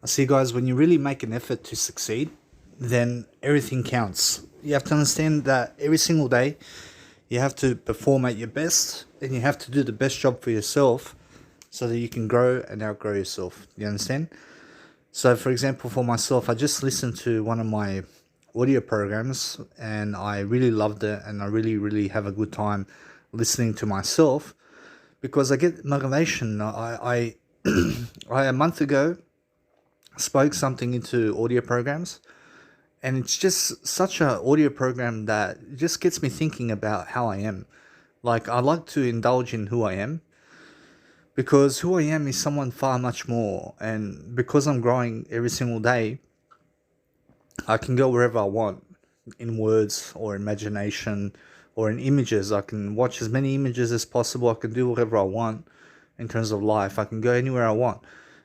See, guys, when you really make an effort to succeed, then everything counts. You have to understand that every single day you have to perform at your best and you have to do the best job for yourself so that you can grow and outgrow yourself. You understand? So, for example, for myself, I just listened to one of my audio programs and I really loved it, and I really, really have a good time listening to myself because I get motivation. I a month ago spoke something into audio programs, and it's just such a audio program that just gets me thinking about how I am. Like, I like to indulge in who I am because who I am is someone far much more, and because I'm growing every single day, I can go wherever I want in words or imagination or in images. I can watch as many images as possible. I can do whatever I want in terms of life. I can go anywhere I want.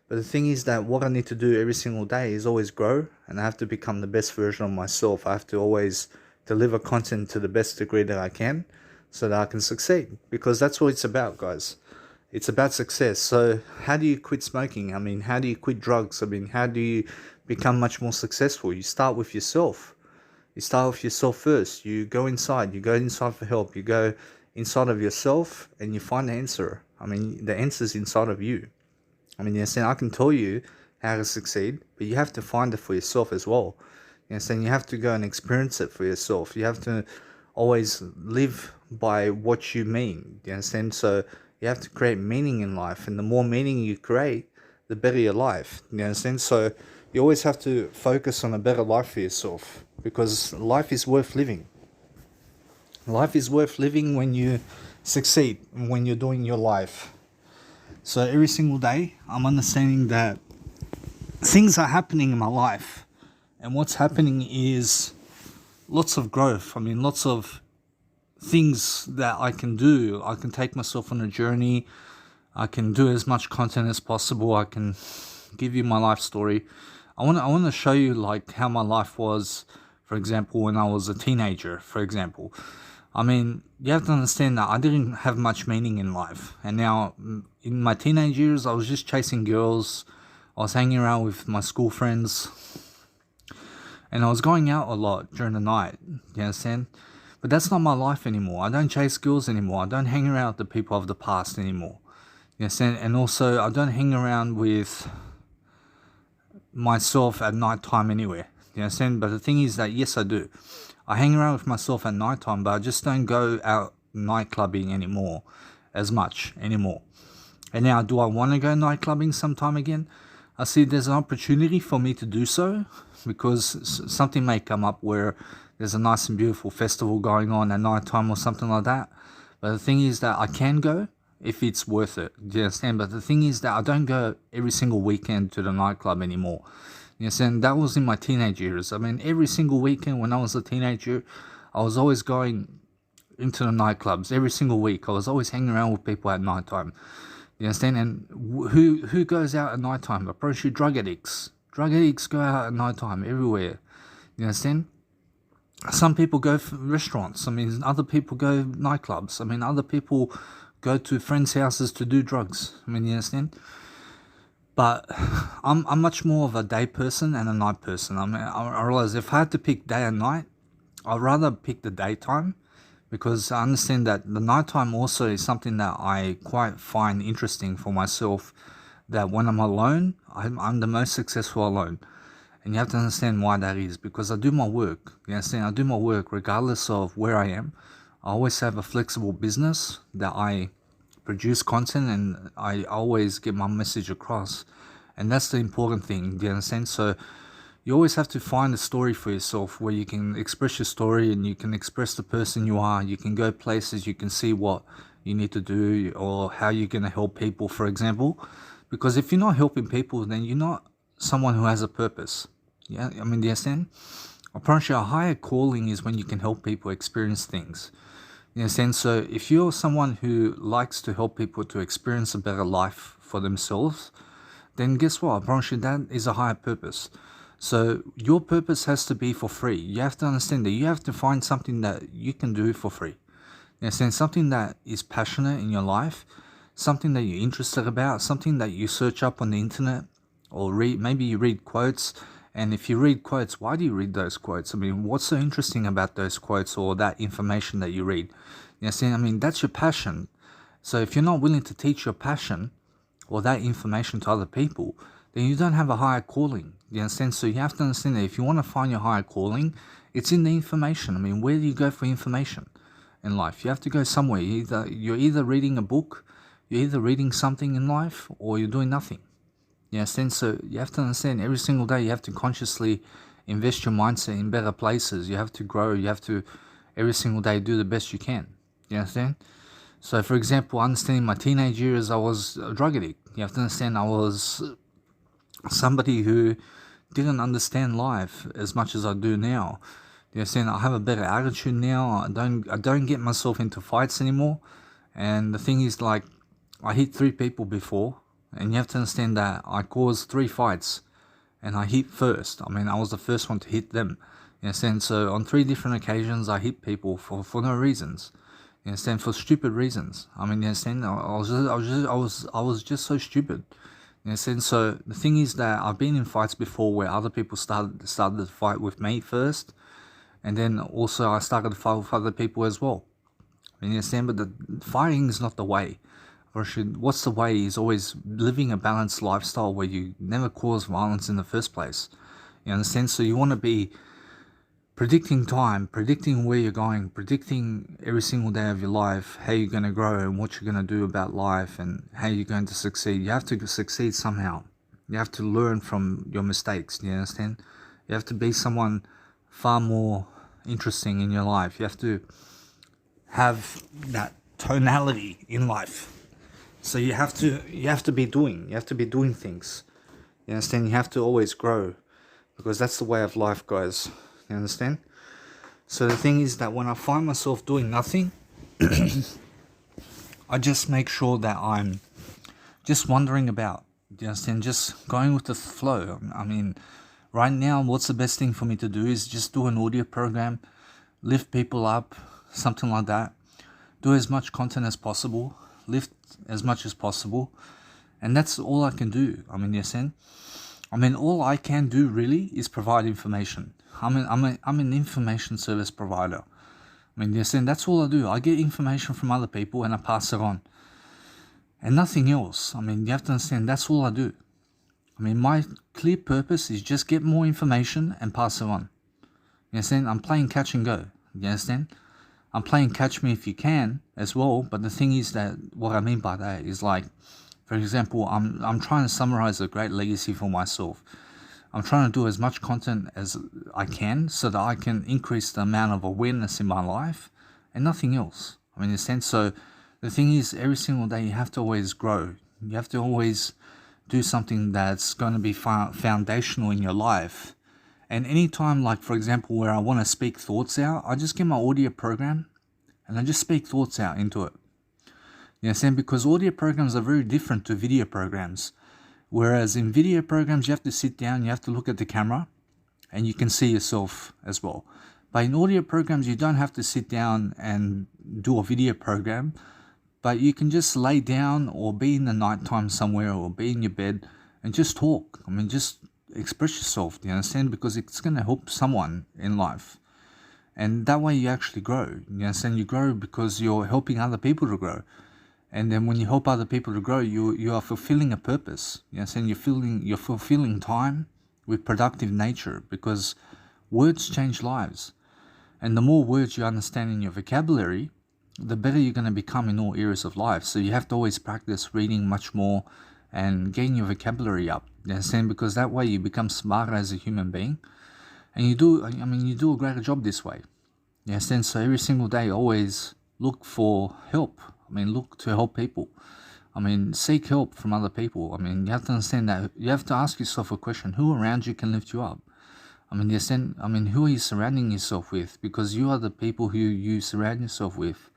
But the thing is that what I need to do every single day is always grow, and I have to become the best version of myself. I have to always deliver content to the best degree that I can so that I can succeed, because that's what it's about, guys. It's about success. So how do you quit smoking? I mean, how do you quit drugs? I mean, how do you become much more successful? You start with yourself. You start with yourself first. You go inside. You go inside for help. You go inside of yourself and you find the answer. I mean, the answer's inside of you. I mean, you understand, I can tell you how to succeed, but you have to find it for yourself as well. You understand, you have to go and experience it for yourself. You have to always live by what you mean. You understand? So you have to create meaning in life, and the more meaning you create, the better your life. You understand? So you always have to focus on a better life for yourself, because life is worth living. Life is worth living when you succeed, when you're doing your life. So every single day, I'm understanding that things are happening in my life, and what's happening is lots of growth. I mean, lots of things that I can do. I can take myself on a journey. I can do as much content as possible. I can give you my life story. I want to show you like how my life was, for example, when I was a teenager, for example. I mean, you have to understand that I didn't have much meaning in life. And now, in my teenage years, I was just chasing girls. I was hanging around with my school friends. And I was going out a lot during the night. You understand? But that's not my life anymore. I don't chase girls anymore. I don't hang around with the people of the past anymore. You understand? And also, I don't hang around with myself at night time anywhere. You understand? But the thing is that, yes, I do. I hang around with myself at night time, but I just don't go out night clubbing anymore as much anymore. And now, do I want to go night clubbing sometime again? I see there's an opportunity for me to do so, because something may come up where there's a nice and beautiful festival going on at night time or something like that. But the thing is that I can go if it's worth it. Do you understand? But the thing is that I don't go every single weekend to the nightclub anymore. You understand? That was in my teenage years. I mean, every single weekend when I was a teenager, I was always going into the nightclubs every single week. I was always hanging around with people at night time. You understand? And who goes out at night time? Approach drug addicts. Drug addicts go out at night time everywhere. You understand? Some people go for restaurants. I mean, other people go nightclubs. I mean, other people go to friends' houses to do drugs. I mean, you understand? But I'm much more of a day person and a night person. I mean, I realize if I had to pick day and night, I'd rather pick the daytime, because I understand that the nighttime also is something that I quite find interesting for myself. That when I'm alone, I'm the most successful alone. And you have to understand why that is, because I do my work. You understand? I do my work regardless of where I am. I always have a flexible business that I produce content, and I always get my message across. And that's the important thing. Do you understand? So you always have to find a story for yourself where you can express your story and you can express the person you are. You can go places, you can see what you need to do or how you're going to help people, for example. Because if you're not helping people, then you're not someone who has a purpose. Yeah, I mean, do you understand? I promise you, a higher calling is when you can help people experience things. You understand? So if you're someone who likes to help people to experience a better life for themselves, then guess what? I promise you that is a higher purpose. So your purpose has to be for free. You have to understand that you have to find something that you can do for free. You understand? Something that is passionate in your life, something that you're interested about, something that you search up on the internet, or maybe you read quotes. And if you read quotes, why do you read those quotes? I mean, what's so interesting about those quotes or that information that you read? You know, see, I mean, that's your passion. So if you're not willing to teach your passion or that information to other people, then you don't have a higher calling. You understand? So you have to understand that if you want to find your higher calling, it's in the information. I mean, where do you go for information in life? You have to go somewhere. You're either reading a book, you're either reading something in life, or you're doing nothing. You understand? So you have to understand every single day you have to consciously invest your mindset in better places. You have to grow. You have to every single day do the best you can. You understand? So for example, understanding my teenage years, I was a drug addict. You have to understand I was somebody who didn't understand life as much as I do now. You understand? I have a better attitude now. I don't get myself into fights anymore. And the thing is, like, I hit 3 people before, and you have to understand that I caused 3 fights, and I hit first. I mean, I was the first one to hit them. You understand? So on 3 different occasions, I hit people for no reasons. You understand? For stupid reasons. I mean, you understand? I was just so stupid. You understand? So the thing is that I've been in fights before where other people started to fight with me first, and then also I started to fight with other people as well. You understand? But the fighting is not the way. What's the way is always living a balanced lifestyle where you never cause violence in the first place. You understand? So you want to be predicting time, predicting where you're going, predicting every single day of your life, how you're going to grow and what you're going to do about life and how you're going to succeed. You have to succeed somehow. You have to learn from your mistakes. You understand? You have to be someone far more interesting in your life. You have to have that tonality in life. So you have to be doing things. You understand? You have to always grow, because that's the way of life, guys. You understand? So the thing is that when I find myself doing nothing, I just make sure that I'm just wandering about. You understand? Just going with the flow. I mean, right now, what's the best thing for me to do is just do an audio program, lift people up, something like that. Do as much content as possible, lift as much as possible, and that's all I can do. I mean, you understand? I mean, all I can do really is provide information. I'm an information service provider. I mean, you understand? That's all I do. I get information from other people and I pass it on, and nothing else. I mean, you have to understand, that's all I do. I mean, my clear purpose is just get more information and pass it on. You understand? I'm playing catch and go. You understand? I'm playing catch me if you can as well. But the thing is that what I mean by that is, like, for example, I'm trying to summarize a great legacy for myself. I'm trying to do as much content as I can so that I can increase the amount of awareness in my life and nothing else. I mean, in a sense, so the thing is, every single day you have to always grow. You have to always do something that's going to be foundational in your life. And anytime, like, for example, where I want to speak thoughts out, I just get my audio program and I just speak thoughts out into it. You understand? Because audio programs are very different to video programs. Whereas in video programs, you have to sit down, you have to look at the camera, and you can see yourself as well. But in audio programs, you don't have to sit down and do a video program, but you can just lay down or be in the nighttime somewhere or be in your bed and just talk. I mean, just express yourself, do you understand? Because it's going to help someone in life. And that way you actually grow. You understand? You grow because you're helping other people to grow. And then when you help other people to grow, you are fulfilling a purpose. You understand? You're fulfilling time with productive nature, because words change lives. And the more words you understand in your vocabulary, the better you're going to become in all areas of life. So you have to always practice reading much more and getting your vocabulary up. You understand? Because that way you become smarter as a human being. And you do a greater job this way. You understand? So every single day, always look for help. I mean, look to help people. I mean, seek help from other people. I mean, you have to understand that you have to ask yourself a question: who around you can lift you up? I mean, who are you surrounding yourself with? Because you are the people who you surround yourself with.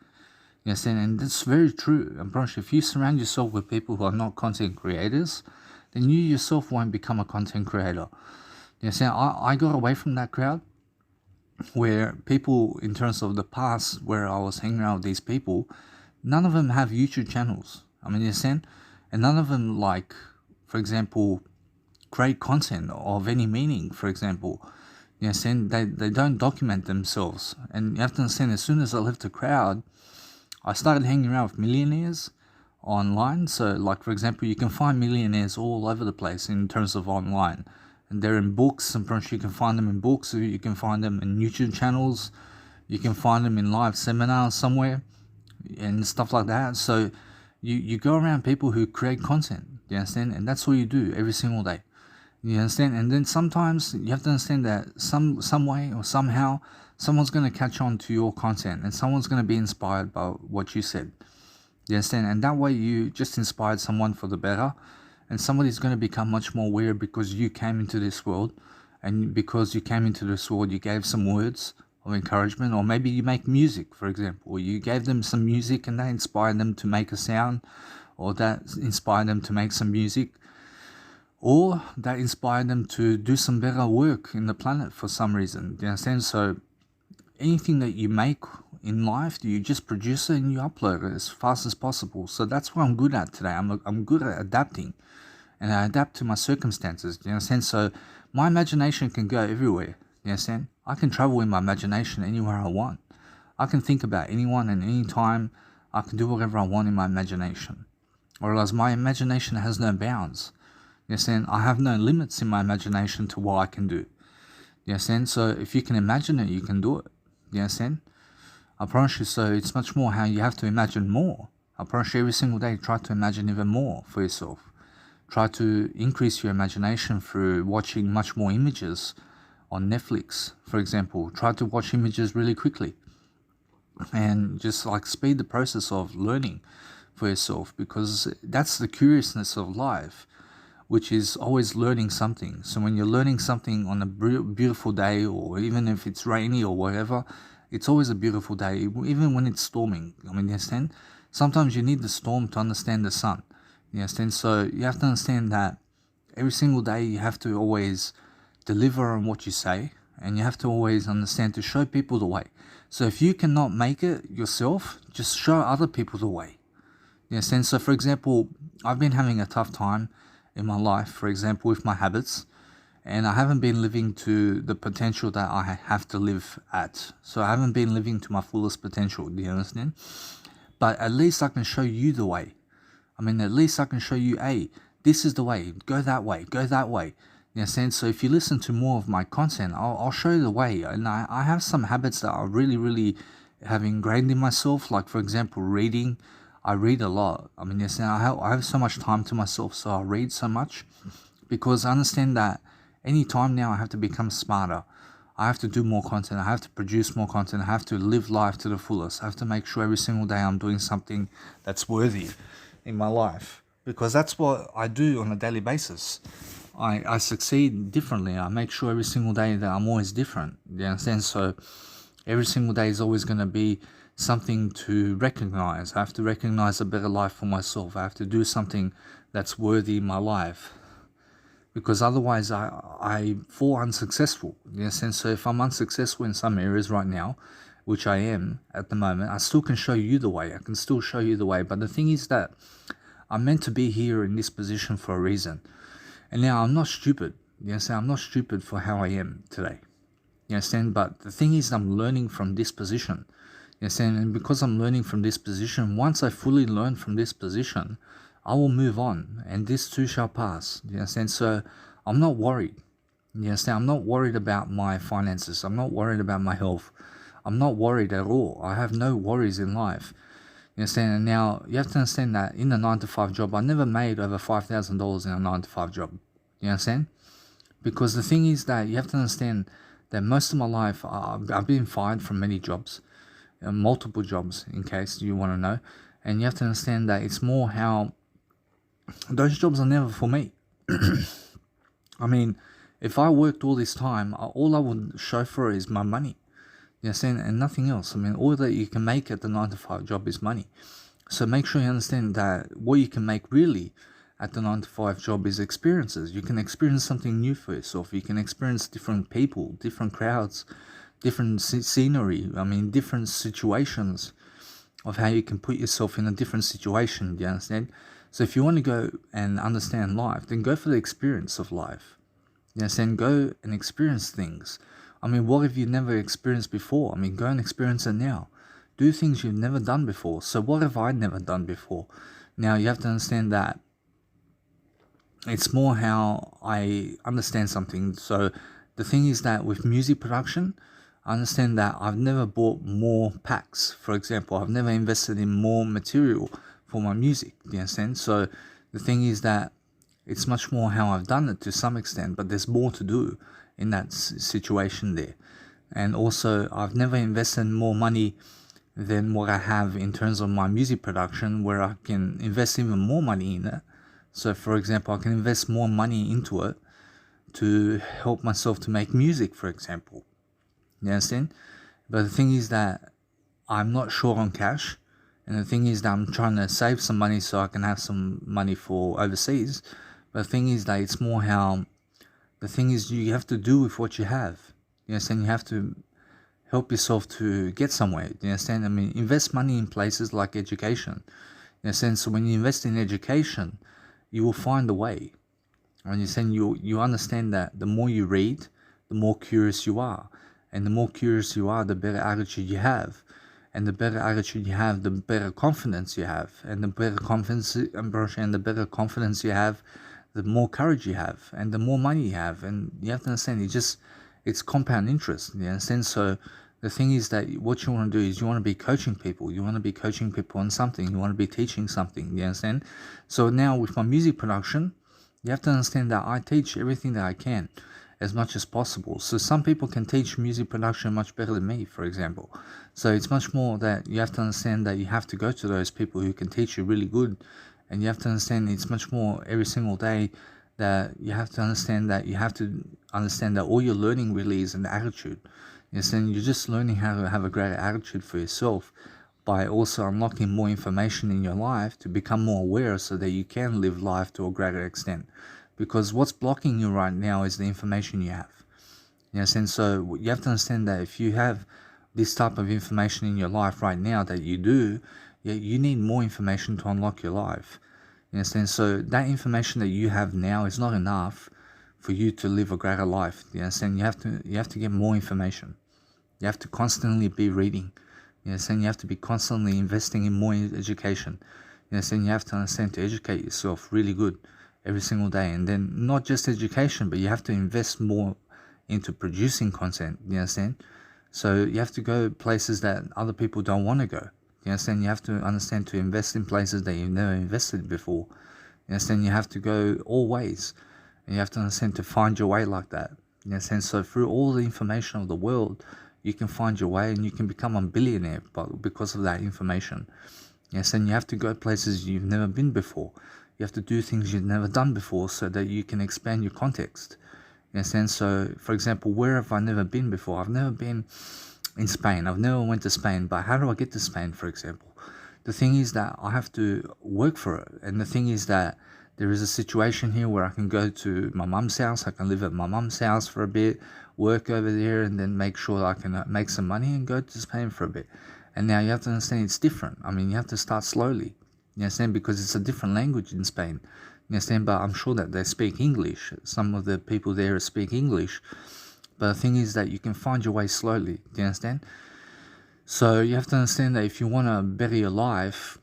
You understand? And that's very true. I'm pretty sure if you surround yourself with people who are not content creators, then you yourself won't become a content creator. You understand? I got away from that crowd where people, in terms of the past, where I was hanging out with these people, none of them have YouTube channels. I mean, you understand? And none of them, like, for example, create content of any meaning, for example. You understand? They don't document themselves. And you have to understand, as soon as I left the crowd, I started hanging around with millionaires online. So, like, for example, you can find millionaires all over the place in terms of online. And they're in books. I'm pretty sure you can find them in books. Or you can find them in YouTube channels. You can find them in live seminars somewhere and stuff like that. So you go around people who create content. You understand? And that's all you do every single day. You understand? And then sometimes you have to understand that some way or somehow someone's going to catch on to your content and someone's going to be inspired by what you said. You understand? And that way you just inspired someone for the better, and somebody's going to become much more aware because you came into this world, and because you came into this world you gave some words of encouragement, or maybe you make music, for example, or you gave them some music and that inspired them to make a sound, or that inspired them to make some music, or that inspired them to do some better work in the planet for some reason. You understand? So anything that you make in life, you just produce it and you upload it as fast as possible. So that's what I'm good at today. I'm good at adapting, and I adapt to my circumstances. You understand? So my imagination can go everywhere. You understand? I can travel in my imagination anywhere I want. I can think about anyone and any time. I can do whatever I want in my imagination. Whereas my imagination has no bounds. You understand? I have no limits in my imagination to what I can do. You understand? So if you can imagine it, you can do it. You understand? I promise you. So it's much more how you have to imagine more. I promise you, every single day try to imagine even more for yourself. Try to increase your imagination through watching much more images on Netflix, for example. Try to watch images really quickly and just like speed the process of learning for yourself, because that's the curiousness of life, which is always learning something. So when you're learning something on a beautiful day, or even if it's rainy or whatever, it's always a beautiful day, even when it's storming. I mean, you understand? Sometimes you need the storm to understand the sun. You understand? So you have to understand that every single day you have to always deliver on what you say, and you have to always understand to show people the way. So if you cannot make it yourself, just show other people the way. You understand? So for example, I've been having a tough time in my life, for example, with my habits, and I haven't been living to the potential that I have to live at. So I haven't been living to my fullest potential. Do you understand? But at least I can show you the way. I mean, at least I can show you, hey, this is the way, go that way, go that way. You understand? So if you listen to more of my content, I'll show you the way. And I have some habits that I really have ingrained in myself. Like, for example, reading. I read a lot. I mean, yes, I have so much time to myself, so I read so much, because I understand that any time now I have to become smarter. I have to do more content. I have to produce more content. I have to live life to the fullest. I have to make sure every single day I'm doing something that's worthy in my life, because that's what I do on a daily basis. I succeed differently. I make sure every single day that I'm always different. You understand? So every single day is always going to be something to recognize. I have to recognize a better life for myself. I have to do something that's worthy in my life, because otherwise I fall unsuccessful. Yes, and so if I'm unsuccessful in some areas right now, which I am at the moment, I still can show you the way. I can still show you the way. But the thing is that I'm meant to be here in this position for a reason. And now I'm not stupid. Yes, I'm not stupid for how I am today. You understand? But the thing is, I'm learning from this position. Yes, and because I'm learning from this position, once I fully learn from this position, I will move on, and this too shall pass. You understand? So I'm not worried. You understand? I'm not worried about my finances. I'm not worried about my health. I'm not worried at all. I have no worries in life. You understand? And now you have to understand that in a 9-to-5 job, I never made over $5,000 in a 9-to-5 job. You understand? Because the thing is that you have to understand that most of my life I've been fired from many jobs. Multiple jobs, in case you want to know. And you have to understand that it's more how those jobs are never for me. I mean, if I worked all this time, all I would show for is my money. You understand? And nothing else. I mean, all that you can make at the 9-to-5 job is money. So make sure you understand that what you can make really at the 9-to-5 job is experiences. You can experience something new for yourself. You can experience different people, different crowds, different scenery. I mean, different situations of how you can put yourself in a different situation. Do you understand? So if you want to go and understand life, then go for the experience of life. Then go and experience things. I mean, what have you never experienced before? I mean, go and experience it now. Do things you've never done before. So what have I never done before? Now you have to understand that it's more how I understand something. So the thing is that with music production, I understand that I've never bought more packs. For example, I've never invested in more material for my music. Do you understand? So the thing is that it's much more how I've done it to some extent, but there's more to do in that situation there. And also, I've never invested more money than what I have in terms of my music production, where I can invest even more money in it. So for example, I can invest more money into it to help myself to make music, for example. You understand? But the thing is that I'm not short on cash. And the thing is that I'm trying to save some money so I can have some money for overseas. But the thing is that it's more how, the thing is you have to do with what you have. You understand? You have to help yourself to get somewhere. You understand? I mean, invest money in places like education. You understand? So when you invest in education, you will find a way. When you're saying you understand that the more you read, the more curious you are. And the more curious you are, the better attitude you have. And the better attitude you have, the better confidence you have. And the better confidence and the better confidence you have, the more courage you have. And the more money you have. And you have to understand, it's compound interest. You understand? So the thing is that what you want to do is you want to be coaching people. You want to be coaching people on something. You want to be teaching something. You understand? So now with my music production, you have to understand that I teach everything that I can as much as possible. So some people can teach music production much better than me, for example. So it's much more that you have to understand that you have to go to those people who can teach you really good. And you have to understand it's much more every single day that you have to understand that all you're learning really is an attitude. You're just learning how to have a greater attitude for yourself by also unlocking more information in your life to become more aware so that you can live life to a greater extent. Because what's blocking you right now is the information you have. So you have to understand that if you have this type of information in your life right now that you do, you need more information to unlock your life. So that information that you have now is not enough for you to live a greater life. You have to get more information. You have to constantly be reading. You have to be constantly investing in more education. You have to understand to educate yourself really good every single day. And then not just education, but you have to invest more into producing content. You understand? So you have to go places that other people don't want to go. You understand? You have to understand to invest in places that you've never invested before. You understand? You have to go all ways. And you have to understand to find your way like that. You understand? So through all the information of the world, you can find your way and you can become a billionaire because of that information. Yes, and you have to go places you've never been before. You have to do things you've never done before so that you can expand your context. Yes, and so, for example, where have I never been before? I've never been in Spain. I've never went to Spain, but how do I get to Spain, for example? The thing is that I have to work for it. And the thing is that there is a situation here where I can go to my mum's house. I can live at my mum's house for a bit, work over there, and then make sure I can make some money and go to Spain for a bit. And now you have to understand it's different. I mean, you have to start slowly. You understand? Because it's a different language in Spain. You understand? But I'm sure that they speak English. Some of the people there speak English. But the thing is that you can find your way slowly. Do you understand? So you have to understand that if you want to better your life,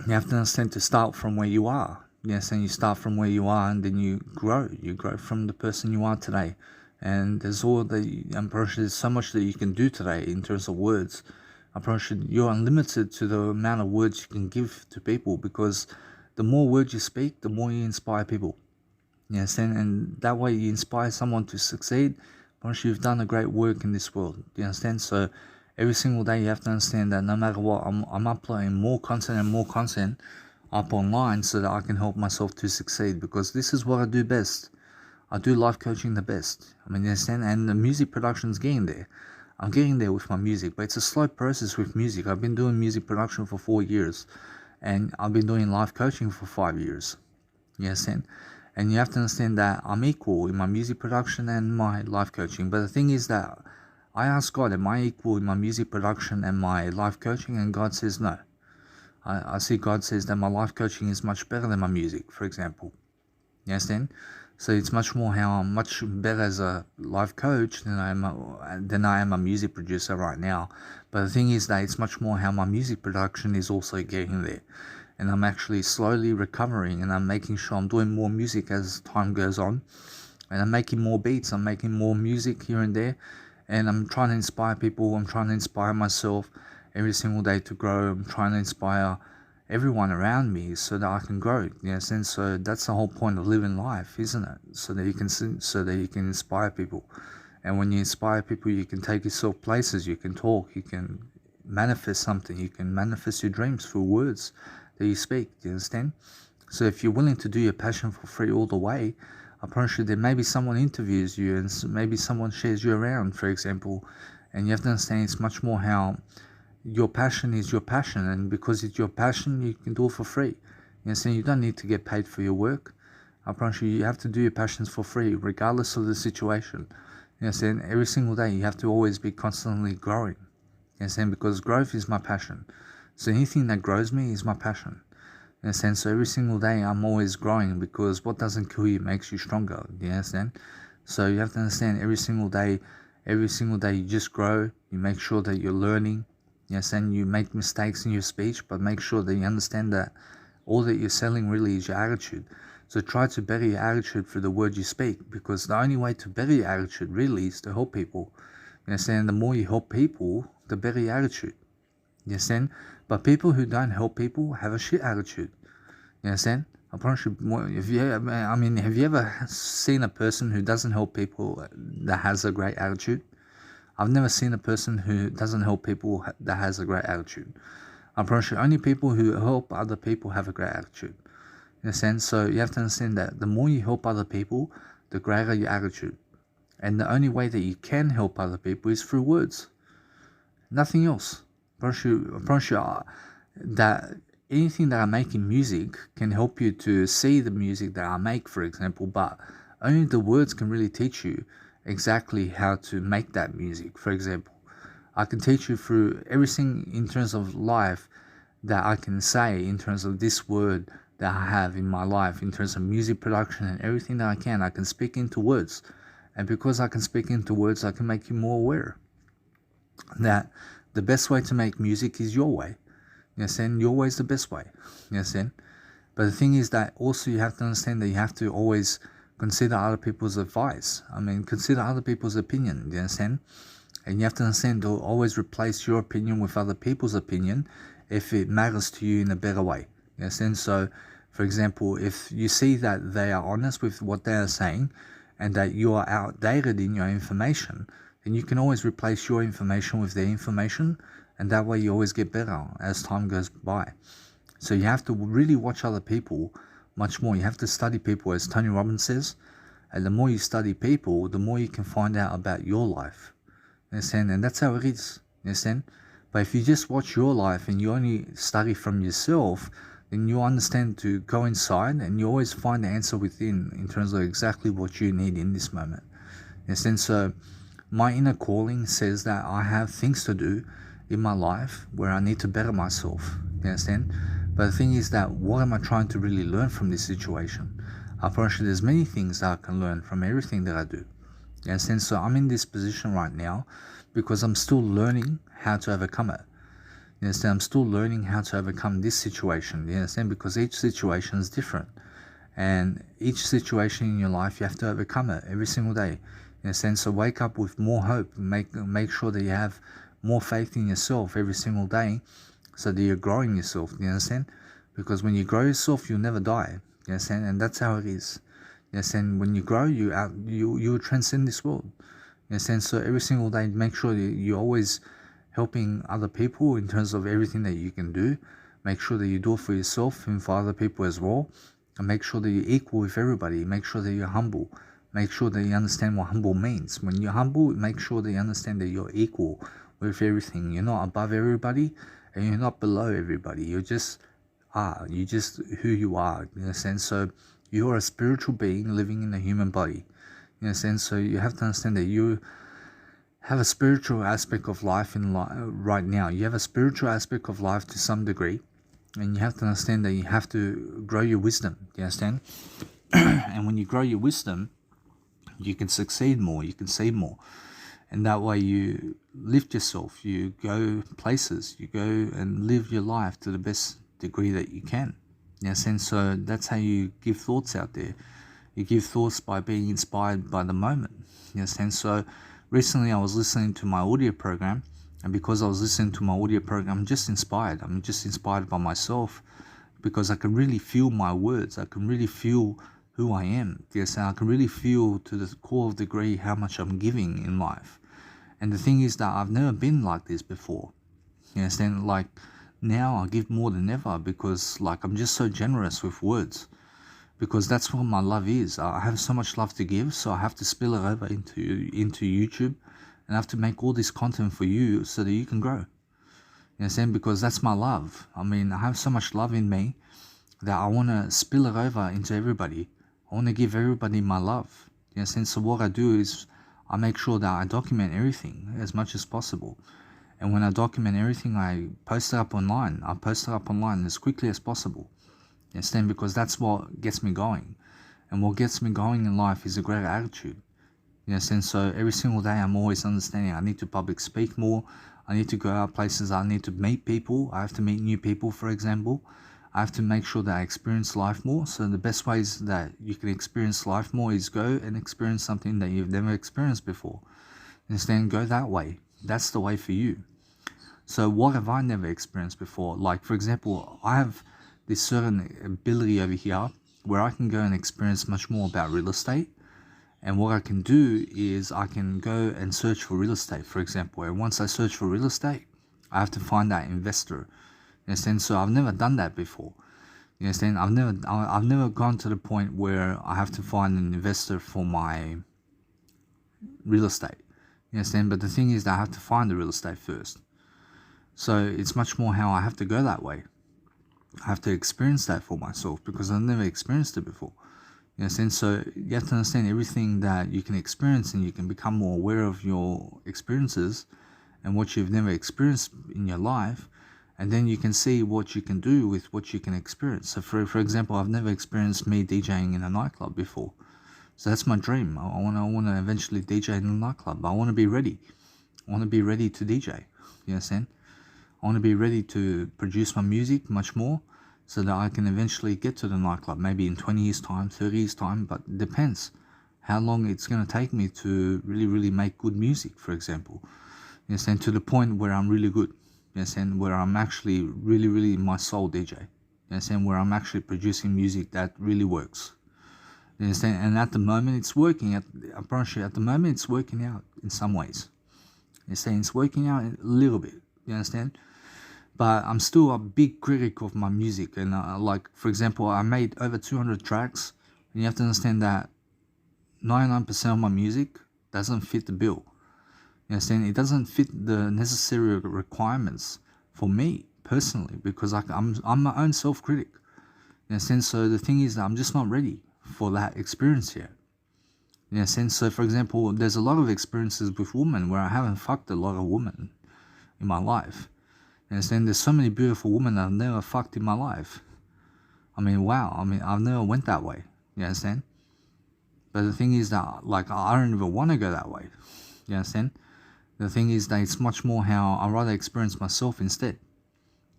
you have to understand to start from where you are. You understand? You start from where you are and then you grow. You grow from the person you are today. And there's so much that you can do today in terms of words. You're unlimited to the amount of words you can give to people, because the more words you speak, the more you inspire people. You understand? And that way you inspire someone to succeed. You've done a great work in this world. You understand? So every single day you have to understand that no matter what, I'm uploading more content and more content up online so that I can help myself to succeed, because this is what I do best. I do life coaching the best. I mean, you understand? And the music production's getting there. I'm getting there with my music, but it's a slow process with music. I've been doing music production for 4 years, and I've been doing life coaching for 5 years. You understand? And you have to understand that I'm equal in my music production and my life coaching. But the thing is that I ask God, am I equal in my music production and my life coaching? And God says no. I see God says that my life coaching is much better than my music, for example. You understand? So it's much more how I'm much better as a life coach than I am a music producer right now. But the thing is that it's much more how my music production is also getting there. And I'm actually slowly recovering, and I'm making sure I'm doing more music as time goes on. And I'm making more beats, I'm making more music here and there. And I'm trying to inspire people, I'm trying to inspire myself every single day to grow. I'm trying to inspire everyone around me so that I can grow. Yes, and so that's the whole point of living life, isn't it? So that you can inspire people. And when you inspire people, you can take yourself places, you can talk, you can manifest something, you can manifest your dreams through words that you speak. Do you understand? So if you're willing to do your passion for free all the way, I promise you that maybe someone interviews you and maybe someone shares you around, for example. And you have to understand it's much more how your passion is your passion, and because it's your passion, you can do it for free. You understand? You don't need to get paid for your work. I promise you, you have to do your passions for free, regardless of the situation. You understand? Every single day, you have to always be constantly growing. You understand? Because growth is my passion. So anything that grows me is my passion. In a sense, so every single day I'm always growing, because what doesn't kill you makes you stronger. Do you understand? So you have to understand every single day you just grow. You make sure that you're learning. You understand? You make mistakes in your speech, but make sure that you understand that all that you're selling really is your attitude. So try to better your attitude through the words you speak, because the only way to better your attitude really is to help people. You understand? The more you help people, the better your attitude. You understand? But people who don't help people have a shit attitude. You understand? I promise you, have you ever seen a person who doesn't help people that has a great attitude? I've never seen a person who doesn't help people that has a great attitude. I promise you, only people who help other people have a great attitude. In a sense, so you have to understand that the more you help other people, the greater your attitude. And the only way that you can help other people is through words. Nothing else. I promise you that anything that I make in music can help you to see the music that I make, for example, but only the words can really teach you exactly how to make that music. For example, I can teach you through everything in terms of life that I can say, in terms of this word that I have in my life, in terms of music production and everything that I can speak into words. And because I can speak into words, I can make you more aware that the best way to make music is your way. You understand? Your way is the best way. You understand? But the thing is that also you have to understand that you have to always consider other people's advice. Consider other people's opinion. You understand? And you have to understand to always replace your opinion with other people's opinion if it matters to you in a better way. You understand? So, for example, if you see that they are honest with what they are saying and that you are outdated in your information, then you can always replace your information with their information, and that way you always get better as time goes by. So you have to really watch other people much more. You have to study people, as Tony Robbins says, and the more you study people, the more you can find out about your life. You understand? And that's how it is. You understand? But if you just watch your life and you only study from yourself, then you understand to go inside and you always find the answer within in terms of exactly what you need in this moment. You understand? So my inner calling says that I have things to do in my life where I need to better myself. You understand? But the thing is that what am I trying to really learn from this situation? I promise you there's many things that I can learn from everything that I do. You understand? So I'm in this position right now because I'm still learning how to overcome it. You understand? I'm still learning how to overcome this situation. You understand? Because each situation is different. And each situation in your life, you have to overcome it every single day. In a sense, so wake up with more hope. Make sure that you have more faith in yourself every single day, so that you're growing yourself. You understand? Because when you grow yourself, you'll never die. You understand? And that's how it is. You understand? When you grow, you transcend this world. You understand? So every single day, make sure that you're always helping other people in terms of everything that you can do. Make sure that you do it for yourself and for other people as well. And make sure that you're equal with everybody. Make sure that you're humble. Make sure that you understand what humble means. When you're humble, make sure that you understand that you're equal with everything. You're not above everybody and you're not below everybody. You're just who you are, in a sense. So you are a spiritual being living in a human body, in a sense. So you have to understand that you have a spiritual aspect of life right now. You have a spiritual aspect of life to some degree, And you have to understand that you have to grow your wisdom. Do you understand? And when you grow your wisdom, you can succeed more, you can see more. And that way you lift yourself, you go places, you go and live your life to the best degree that you can. Yes, and so that's how you give thoughts out there. You give thoughts by being inspired by the moment. Yes, and so recently I was listening to my audio program, and because I was listening to my audio program, I'm just inspired. I'm just inspired by myself because I can really feel my words. I can really feel who I am. Yes, and I can really feel to the core of degree how much I'm giving in life. And the thing is that I've never been like this before. Yes, and like now I give more than ever because like I'm just so generous with words. Because that's what my love is. I have so much love to give, so I have to spill it over into YouTube, and I have to make all this content for you so that you can grow. You understand? Because that's my love. I mean, I have so much love in me that I want to spill it over into everybody. I want to give everybody my love. You understand? So what I do is I make sure that I document everything as much as possible. And when I document everything, I post it up online. I post it up online as quickly as possible. You understand? Because that's what gets me going. And what gets me going in life is a greater attitude. You understand? So every single day I'm always understanding I need to public speak more. I need to go out places. I need to meet people. I have to meet new people, for example. I have to make sure that I experience life more. So the best ways that you can experience life more is go and experience something that you've never experienced before. You understand? Go that way. That's the way for you. So what have I never experienced before? Like, for example, I have this certain ability over here where I can go and experience much more about real estate. And what I can do is I can go and search for real estate, for example. And once I search for real estate, I have to find that investor. You understand? So I've never done that before. You understand? I've never gone to the point where I have to find an investor for my real estate. You understand? But the thing is that I have to find the real estate first. So it's much more how I have to go that way. I have to experience that for myself because I've never experienced it before. You understand? So you have to understand everything that you can experience, and you can become more aware of your experiences and what you've never experienced in your life, and then you can see what you can do with what you can experience. So for example, I've never experienced me DJing in a nightclub before. So that's my dream. I want to eventually DJ in a nightclub. I want to be ready. I want to be ready to DJ. You understand? I want to be ready to produce my music much more so that I can eventually get to the nightclub, maybe in 20 years time, 30 years time, but it depends how long it's going to take me to really make good music, for example. You understand? To the point where I'm really good. You understand? Where I'm actually really my soul DJ. You understand? Where I'm actually producing music that really works. You understand? And at the moment it's working. I promise you, at the moment it's working out in some ways. You understand? It's working out a little bit. You understand? But I'm still a big critic of my music. And like, for example, I made over 200 tracks. And you have to understand that 99% of my music doesn't fit the bill. You understand? It doesn't fit the necessary requirements for me personally, because I'm my own self-critic. You understand? So the thing is that I'm just not ready for that experience yet. You understand? So for example, there's a lot of experiences with women where I haven't fucked a lot of women in my life. You understand? There's so many beautiful women I've never fucked in my life. I mean, wow. I mean, I've never went that way. You understand? But the thing is that, like, I don't even want to go that way. You understand? The thing is that it's much more how I'd rather experience myself instead.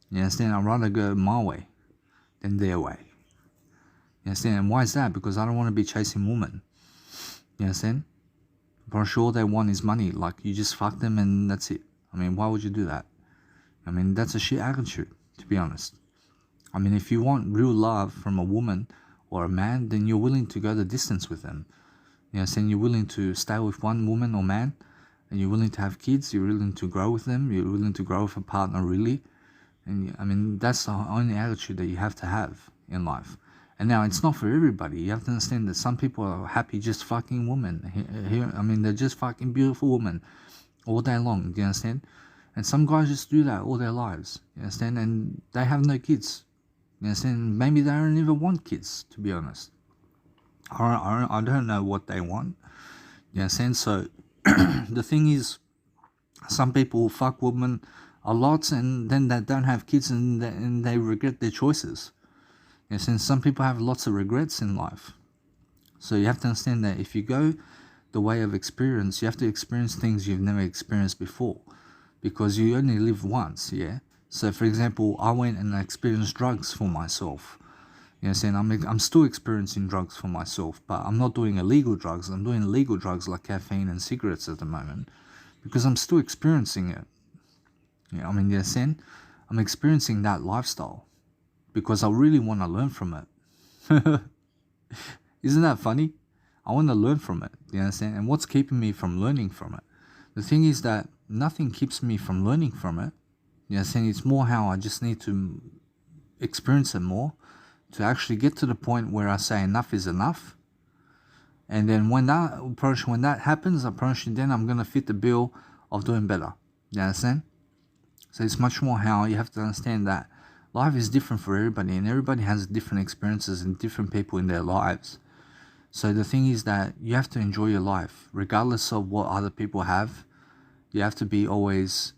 You understand? I'd rather go my way than their way. You understand? And why is that? Because I don't want to be chasing women. You understand? But sure, all they want is money. Like, you just fuck them and that's it. I mean, why would you do that? I mean, that's a shit attitude, to be honest. I mean, if you want real love from a woman or a man, then you're willing to go the distance with them. You know, saying you're willing to stay with one woman or man, and you're willing to have kids, you're willing to grow with them, you're willing to grow with a partner, really. And I mean, that's the only attitude that you have to have in life. And now, it's not for everybody. You have to understand that some people are happy just fucking women. I mean, they're just fucking beautiful women all day long. Do you understand? And some guys just do that all their lives. You understand? And they have no kids. You understand? Maybe they don't even want kids, to be honest. I don't know what they want. You understand? So, the thing is, some people fuck women a lot, and then they don't have kids, and they regret their choices. Yes, and some people have lots of regrets in life. So you have to understand that if you go the way of experience, you have to experience things you've never experienced before, because you only live once, yeah? So for example, I went and experienced drugs for myself. You know what I'm saying? I'm still experiencing drugs for myself, but I'm not doing illegal drugs. I'm doing illegal drugs like caffeine and cigarettes at the moment, because I'm still experiencing it. You know, I mean, you know what I'm saying? I'm experiencing that lifestyle because I really want to learn from it. Isn't that funny? I want to learn from it. You understand? And what's keeping me from learning from it? The thing is that nothing keeps me from learning from it. You understand? It's more how I just need to experience it more to actually get to the point where I say enough is enough. And then when that happens, I promise you, then I'm gonna fit the bill of doing better. You understand? So it's much more how you have to understand that life is different for everybody, and everybody has different experiences and different people in their lives. So the thing is that you have to enjoy your life, regardless of what other people have. You have to be always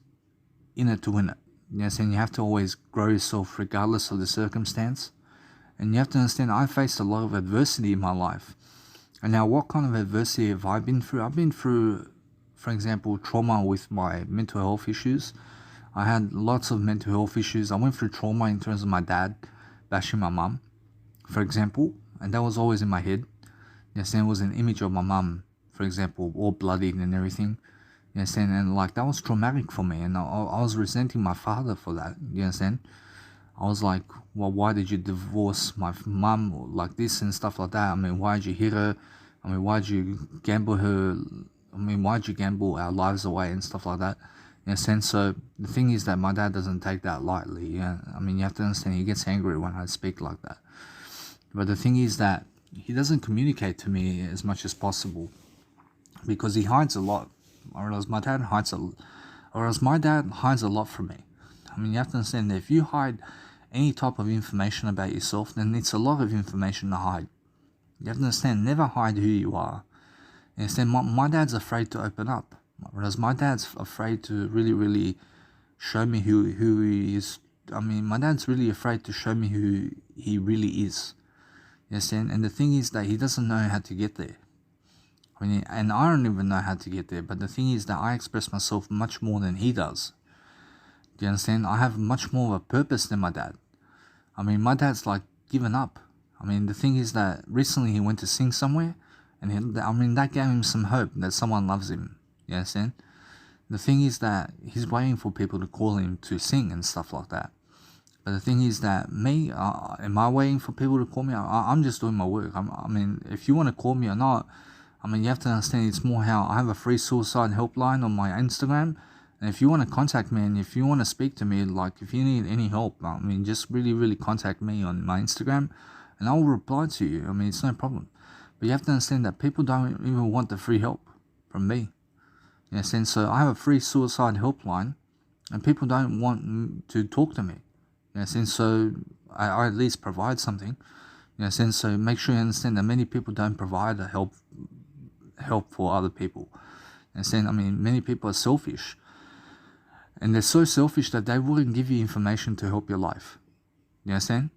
in it to win it. You know what I'm saying? You have to always grow yourself regardless of the circumstance. And you have to understand, I faced a lot of adversity in my life. And now what kind of adversity have I been through? I've been through, for example, trauma with my mental health issues. I had lots of mental health issues. I went through trauma in terms of my dad bashing my mum, for example. And that was always in my head. Yes, and it was an image of my mum, for example, all bloodied and everything. Yes, and like that was traumatic for me, and I was resenting my father for that. You understand? I was like, well, why did you divorce my mum like this and stuff like that? I mean, why did you hit her? I mean, why did you gamble her? I mean, why did you gamble our lives away and stuff like that? In a sense, so the thing is that my dad doesn't take that lightly. Yeah, I mean, you have to understand, he gets angry when I speak like that. But the thing is that he doesn't communicate to me as much as possible because he hides a lot, or else my dad hides a lot from me. I mean, you have to understand that if you hide any type of information about yourself, then it's a lot of information to hide. You have to understand, never hide who you are. You understand, my dad's afraid to open up, whereas my dad's afraid to really show me who he is. I mean, my dad's really afraid to show me who he really is. You understand? And the thing is that he doesn't know how to get there. I mean, and I don't even know how to get there. But the thing is that I express myself much more than he does. Do you understand? I have much more of a purpose than my dad. I mean, my dad's like given up. I mean, the thing is that recently he went to sing somewhere, and that gave him some hope that someone loves him. You understand? The thing is that he's waiting for people to call him to sing and stuff like that. But the thing is that me, am I waiting for people to call me? I'm just doing my work. I mean, if you want to call me or not, I mean, you have to understand it's more how I have a free suicide helpline on my Instagram. And if you want to contact me and if you want to speak to me, like if you need any help, I mean, just really contact me on my Instagram and I will reply to you. I mean, it's no problem. But you have to understand that people don't even want the free help from me. You understand? So I have a free suicide helpline and people don't want to talk to me. You know, so I at least provide something. You know, so make sure you understand that many people don't provide a help for other people. And I mean, many people are selfish, and they're so selfish that they wouldn't give you information to help your life. You understand?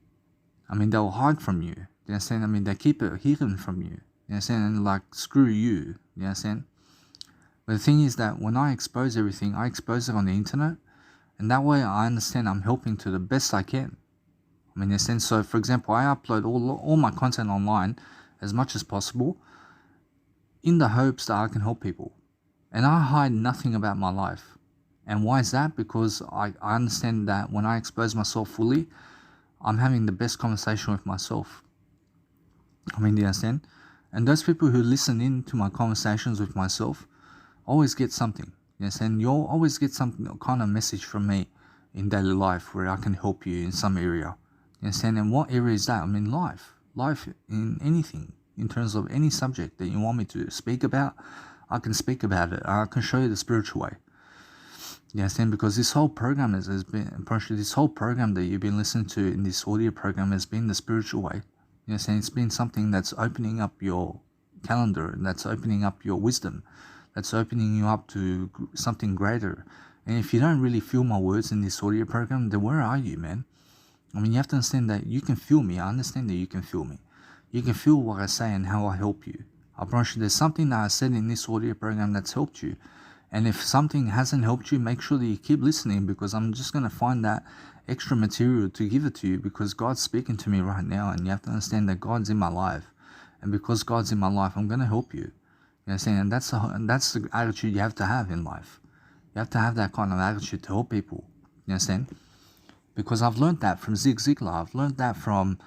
I mean, they'll hide from you. You understand? I mean, they keep it hidden from you. You understand? And like, screw you. You understand? But the thing is that when I expose everything, I expose it on the internet. And that way I understand I'm helping to the best I can. I mean, in a sense, so for example, I upload all my content online as much as possible in the hopes that I can help people. And I hide nothing about my life. And why is that? Because I understand that when I expose myself fully, I'm having the best conversation with myself. I mean, do you understand? And those people who listen in to my conversations with myself always get something. Yes, and you'll always get some kind of message from me in daily life where I can help you in some area. You understand? And what area is that? I mean, life in anything, in terms of any subject that you want me to speak about, I can speak about it. I can show you the spiritual way. You understand? Because this whole program this whole program that you've been listening to in this audio program has been the spiritual way. You understand? It's been something that's opening up your calendar and that's opening up your wisdom. That's opening you up to something greater And if you don't really feel my words in this audio program, then where are you, man? I mean, you have to understand that you can feel me. I understand that you can feel me. You can feel what I say and how I help you. I promise you there's something that I said in this audio program that's helped you. And if something hasn't helped you, make sure that you keep listening, because I'm just going to find that extra material to give it to you, because God's speaking to me right now, and you have to understand that God's in my life. And because God's in my life, I'm going to help you. You understand? And that's the attitude you have to have in life. You have to have that kind of attitude to help people. You understand? Because I've learned that from Zig Ziglar. I've learned that from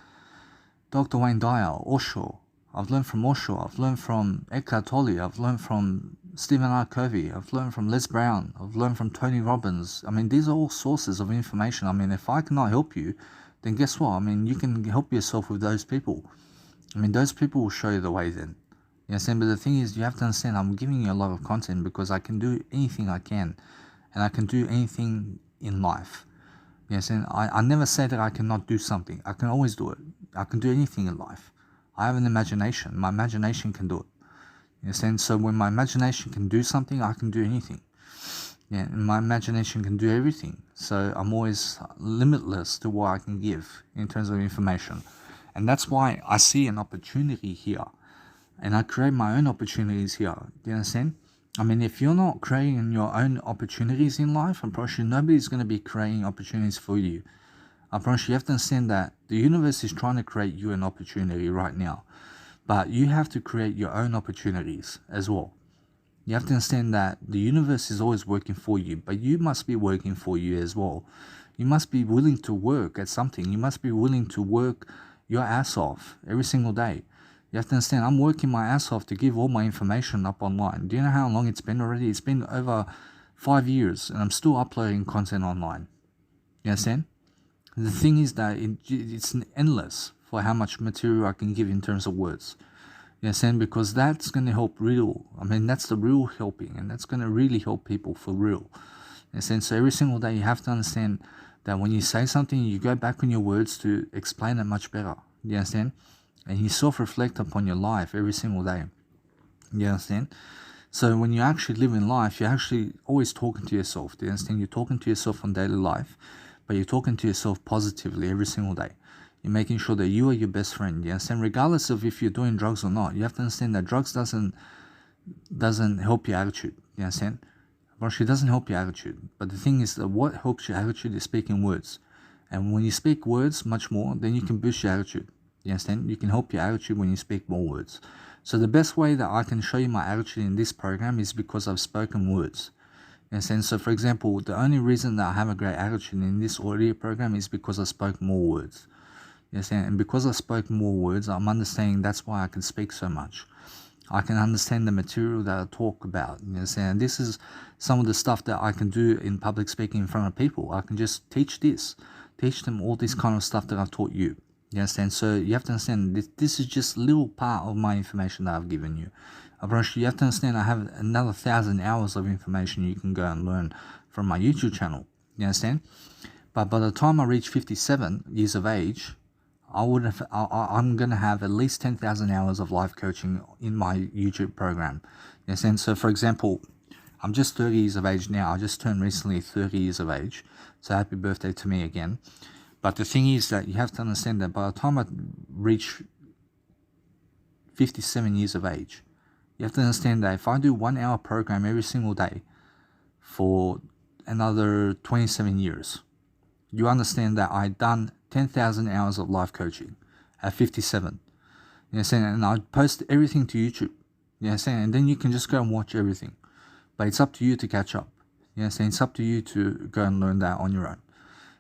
Dr. Wayne Dyer, Osho. I've learned from Osho. I've learned from Eckhart Tolle. I've learned from Stephen R. Covey. I've learned from Les Brown. I've learned from Tony Robbins. I mean, these are all sources of information. I mean, if I cannot help you, then guess what? I mean, you can help yourself with those people. I mean, those people will show you the way then. You understand? But the thing is, you have to understand, I'm giving you a lot of content because I can do anything I can. And I can do anything in life. You understand? I never say that I cannot do something. I can always do it. I can do anything in life. I have an imagination. My imagination can do it. You understand? So when my imagination can do something, I can do anything. Yeah, and my imagination can do everything. So I'm always limitless to what I can give in terms of information. And that's why I see an opportunity here. And I create my own opportunities here. Do you understand? I mean, if you're not creating your own opportunities in life, I promise you, nobody's going to be creating opportunities for you. I promise you have to understand that the universe is trying to create you an opportunity right now. But you have to create your own opportunities as well. You have to understand that the universe is always working for you, but you must be working for you as well. You must be willing to work at something. You must be willing to work your ass off every single day. You have to understand, I'm working my ass off to give all my information up online. Do you know how long it's been already? It's been over 5 years, and I'm still uploading content online. You understand? The thing is that it's endless for how much material I can give in terms of words. You understand? Because that's going to help real. I mean, that's the real helping, and that's going to really help people for real. You understand? So every single day you have to understand that when you say something, you go back on your words to explain it much better. You understand? And you self-reflect upon your life every single day. You understand? So when you actually live in life, you're actually always talking to yourself. Do you understand? You're talking to yourself on daily life, but you're talking to yourself positively every single day. You're making sure that you are your best friend. You understand? Regardless of if you're doing drugs or not, you have to understand that drugs doesn't help your attitude. You understand? It doesn't help your attitude. But the thing is that what helps your attitude is speaking words. And when you speak words much more, then you can boost your attitude. You understand? You can help your attitude when you speak more words. So the best way that I can show you my attitude in this program is because I've spoken words. You understand? So for example, the only reason that I have a great attitude in this audio program is because I spoke more words. You understand? And because I spoke more words, I'm understanding that's why I can speak so much. I can understand the material that I talk about. You understand? And this is some of the stuff that I can do in public speaking in front of people. I can just teach them all this kind of stuff that I've taught you. You understand? So you have to understand this is just a little part of my information that I've given you. You have to understand I have another 1,000 hours of information you can go and learn from my YouTube channel. You understand? But by the time I reach 57 years of age, I'm going to have at least 10,000 hours of life coaching in my YouTube program. You understand? So for example, I'm just 30 years of age now. I just turned recently 30 years of age. So happy birthday to me again. But the thing is that you have to understand that by the time I reach 57 years of age, you have to understand that if I do 1 hour program every single day for another 27 years, you understand that I've done 10,000 hours of life coaching at 57. You understand? And I post everything to YouTube. You understand? And then you can just go and watch everything. But it's up to you to catch up. You understand? It's up to you to go and learn that on your own.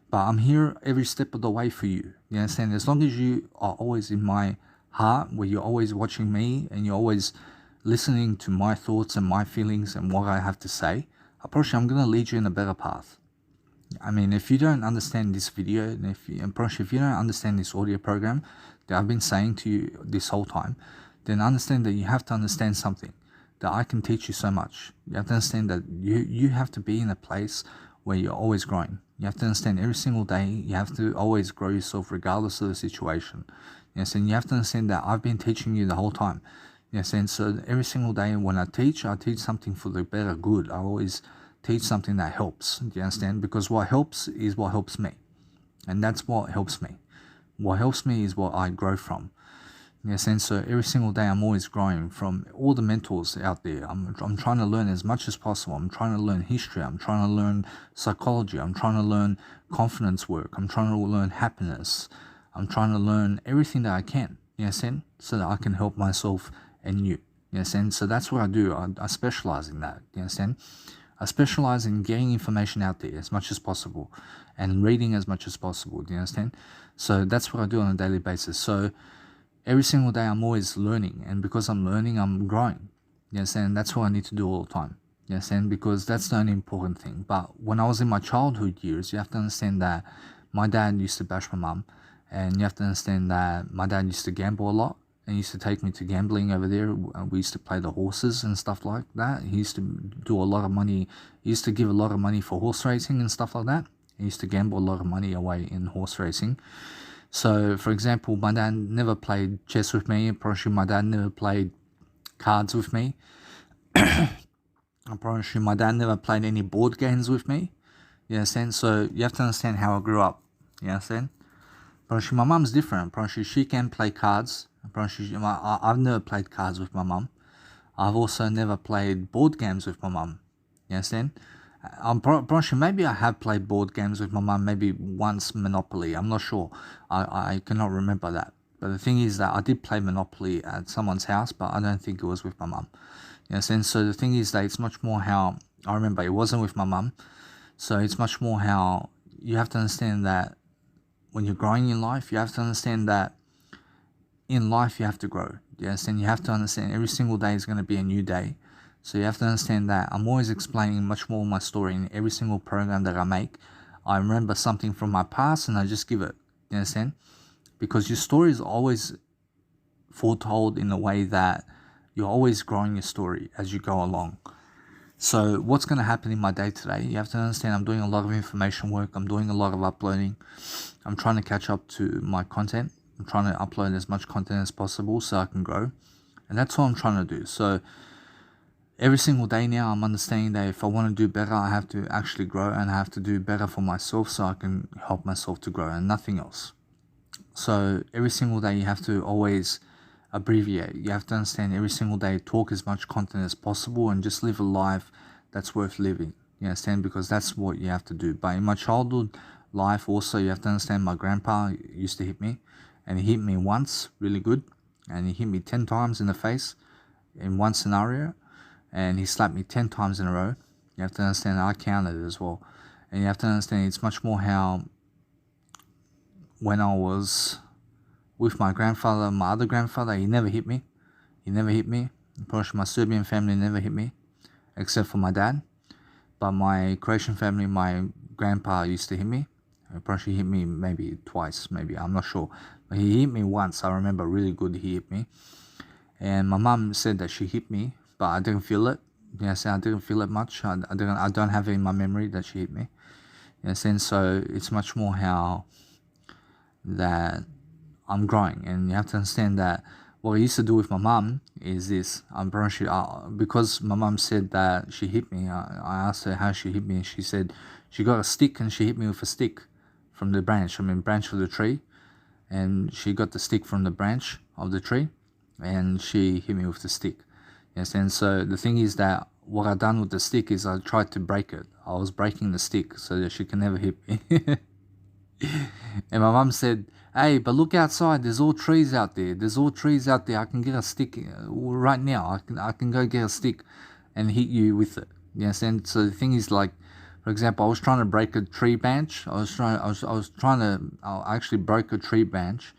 But I'm here every step of the way for you. You understand? As long as you are always in my heart, where you're always watching me and you're always listening to my thoughts and my feelings and what I have to say, I promise you I'm going to lead you in a better path. I mean, if you don't understand this video, and if you don't understand this audio program that I've been saying to you this whole time, then understand that you have to understand something, that I can teach you so much. You have to understand that you have to be in a place where you're always growing. You have to understand every single day, you have to always grow yourself regardless of the situation. Yes, and you have to understand that I've been teaching you the whole time. Yes, and so every single day when I teach something for the better good. I always teach something that helps. Do you understand? Because what helps is what helps me. And that's what helps me. What helps me is what I grow from. In a sense, so every single day I'm always growing from all the mentors out there. I'm trying to learn as much as possible. I'm trying to learn history. I'm trying to learn psychology. I'm trying to learn confidence work. I'm trying to learn happiness. I'm trying to learn everything that I can, you understand, so that I can help myself and you, you understand. So that's what I do. I specialize in that, you understand. I specialize in getting information out there as much as possible and reading as much as possible, do you understand? So that's what I do on a daily basis. So every single day I'm always learning, and because I'm learning, I'm growing. You understand? That's what I need to do all the time. You understand? Because that's the only important thing. But when I was in my childhood years, you have to understand that my dad used to bash my mum, and you have to understand that my dad used to gamble a lot, and he used to take me to gambling over there. We used to play the horses and stuff like that. He used to do a lot of money. He used to give a lot of money for horse racing and stuff like that. He used to gamble a lot of money away in horse racing. So, for example, my dad never played chess with me. Probably my dad never played cards with me. I'm probably sure my dad never played any board games with me. You understand? So you have to understand how I grew up. You understand? Probably my mum's different. Probably she can play cards. I've never played cards with my mum. I've also never played board games with my mum. You understand? Probably maybe I have played board games with my mum, maybe once Monopoly. I'm not sure. I cannot remember that. But the thing is that I did play Monopoly at someone's house, but I don't think it was with my mum. You understand? So the thing is that it's much more how I remember it wasn't with my mum. So it's much more how you have to understand that when you're growing in life, you have to understand that in life you have to grow. You understand? You have to understand every single day is going to be a new day. So you have to understand that I'm always explaining much more of my story in every single program that I make. I remember something from my past and I just give it. You understand? Because your story is always foretold in a way that you're always growing your story as you go along. So what's going to happen in my day today? You have to understand I'm doing a lot of information work. I'm doing a lot of uploading. I'm trying to catch up to my content. I'm trying to upload as much content as possible so I can grow. And that's what I'm trying to do. So every single day now, I'm understanding that if I want to do better, I have to actually grow, and I have to do better for myself so I can help myself to grow and nothing else. So every single day, you have to always abbreviate. You have to understand every single day, talk as much content as possible and just live a life that's worth living. You understand? Because that's what you have to do. But in my childhood life also, you have to understand my grandpa used to hit me, and he hit me once really good, and he hit me 10 times in the face in one scenario, and he slapped me 10 times in a row. You have to understand I counted it as well. And you have to understand it's much more how when I was with my grandfather, my other grandfather, he never hit me. He never hit me. Probably my Serbian family never hit me, except for my dad. But my Croatian family, my grandpa used to hit me. He probably hit me maybe twice, maybe, I'm not sure. But he hit me once, I remember really good he hit me. And my mom said that she hit me, but I didn't feel it. Yes, I didn't feel it much. I don't have it in my memory that she hit me. Yes, and so it's much more how that I'm growing, and you have to understand that what I used to do with my mom is this. I'm pretty sure, because my mom said that she hit me. I asked her how she hit me, and she said she got a stick and she hit me with a stick from the branch. Branch of the tree, and she got the stick from the branch of the tree, and she hit me with the stick. Yes, and so the thing is that what I done with the stick is I tried to break it. I was breaking the stick so that she can never hit me. And my mom said, "Hey, but look outside. There's all trees out there. There's all trees out there. I can get a stick right now. I can go get a stick and hit you with it." Yes, and so the thing is, like, for example, I was trying to break a tree branch. I actually broke a tree branch.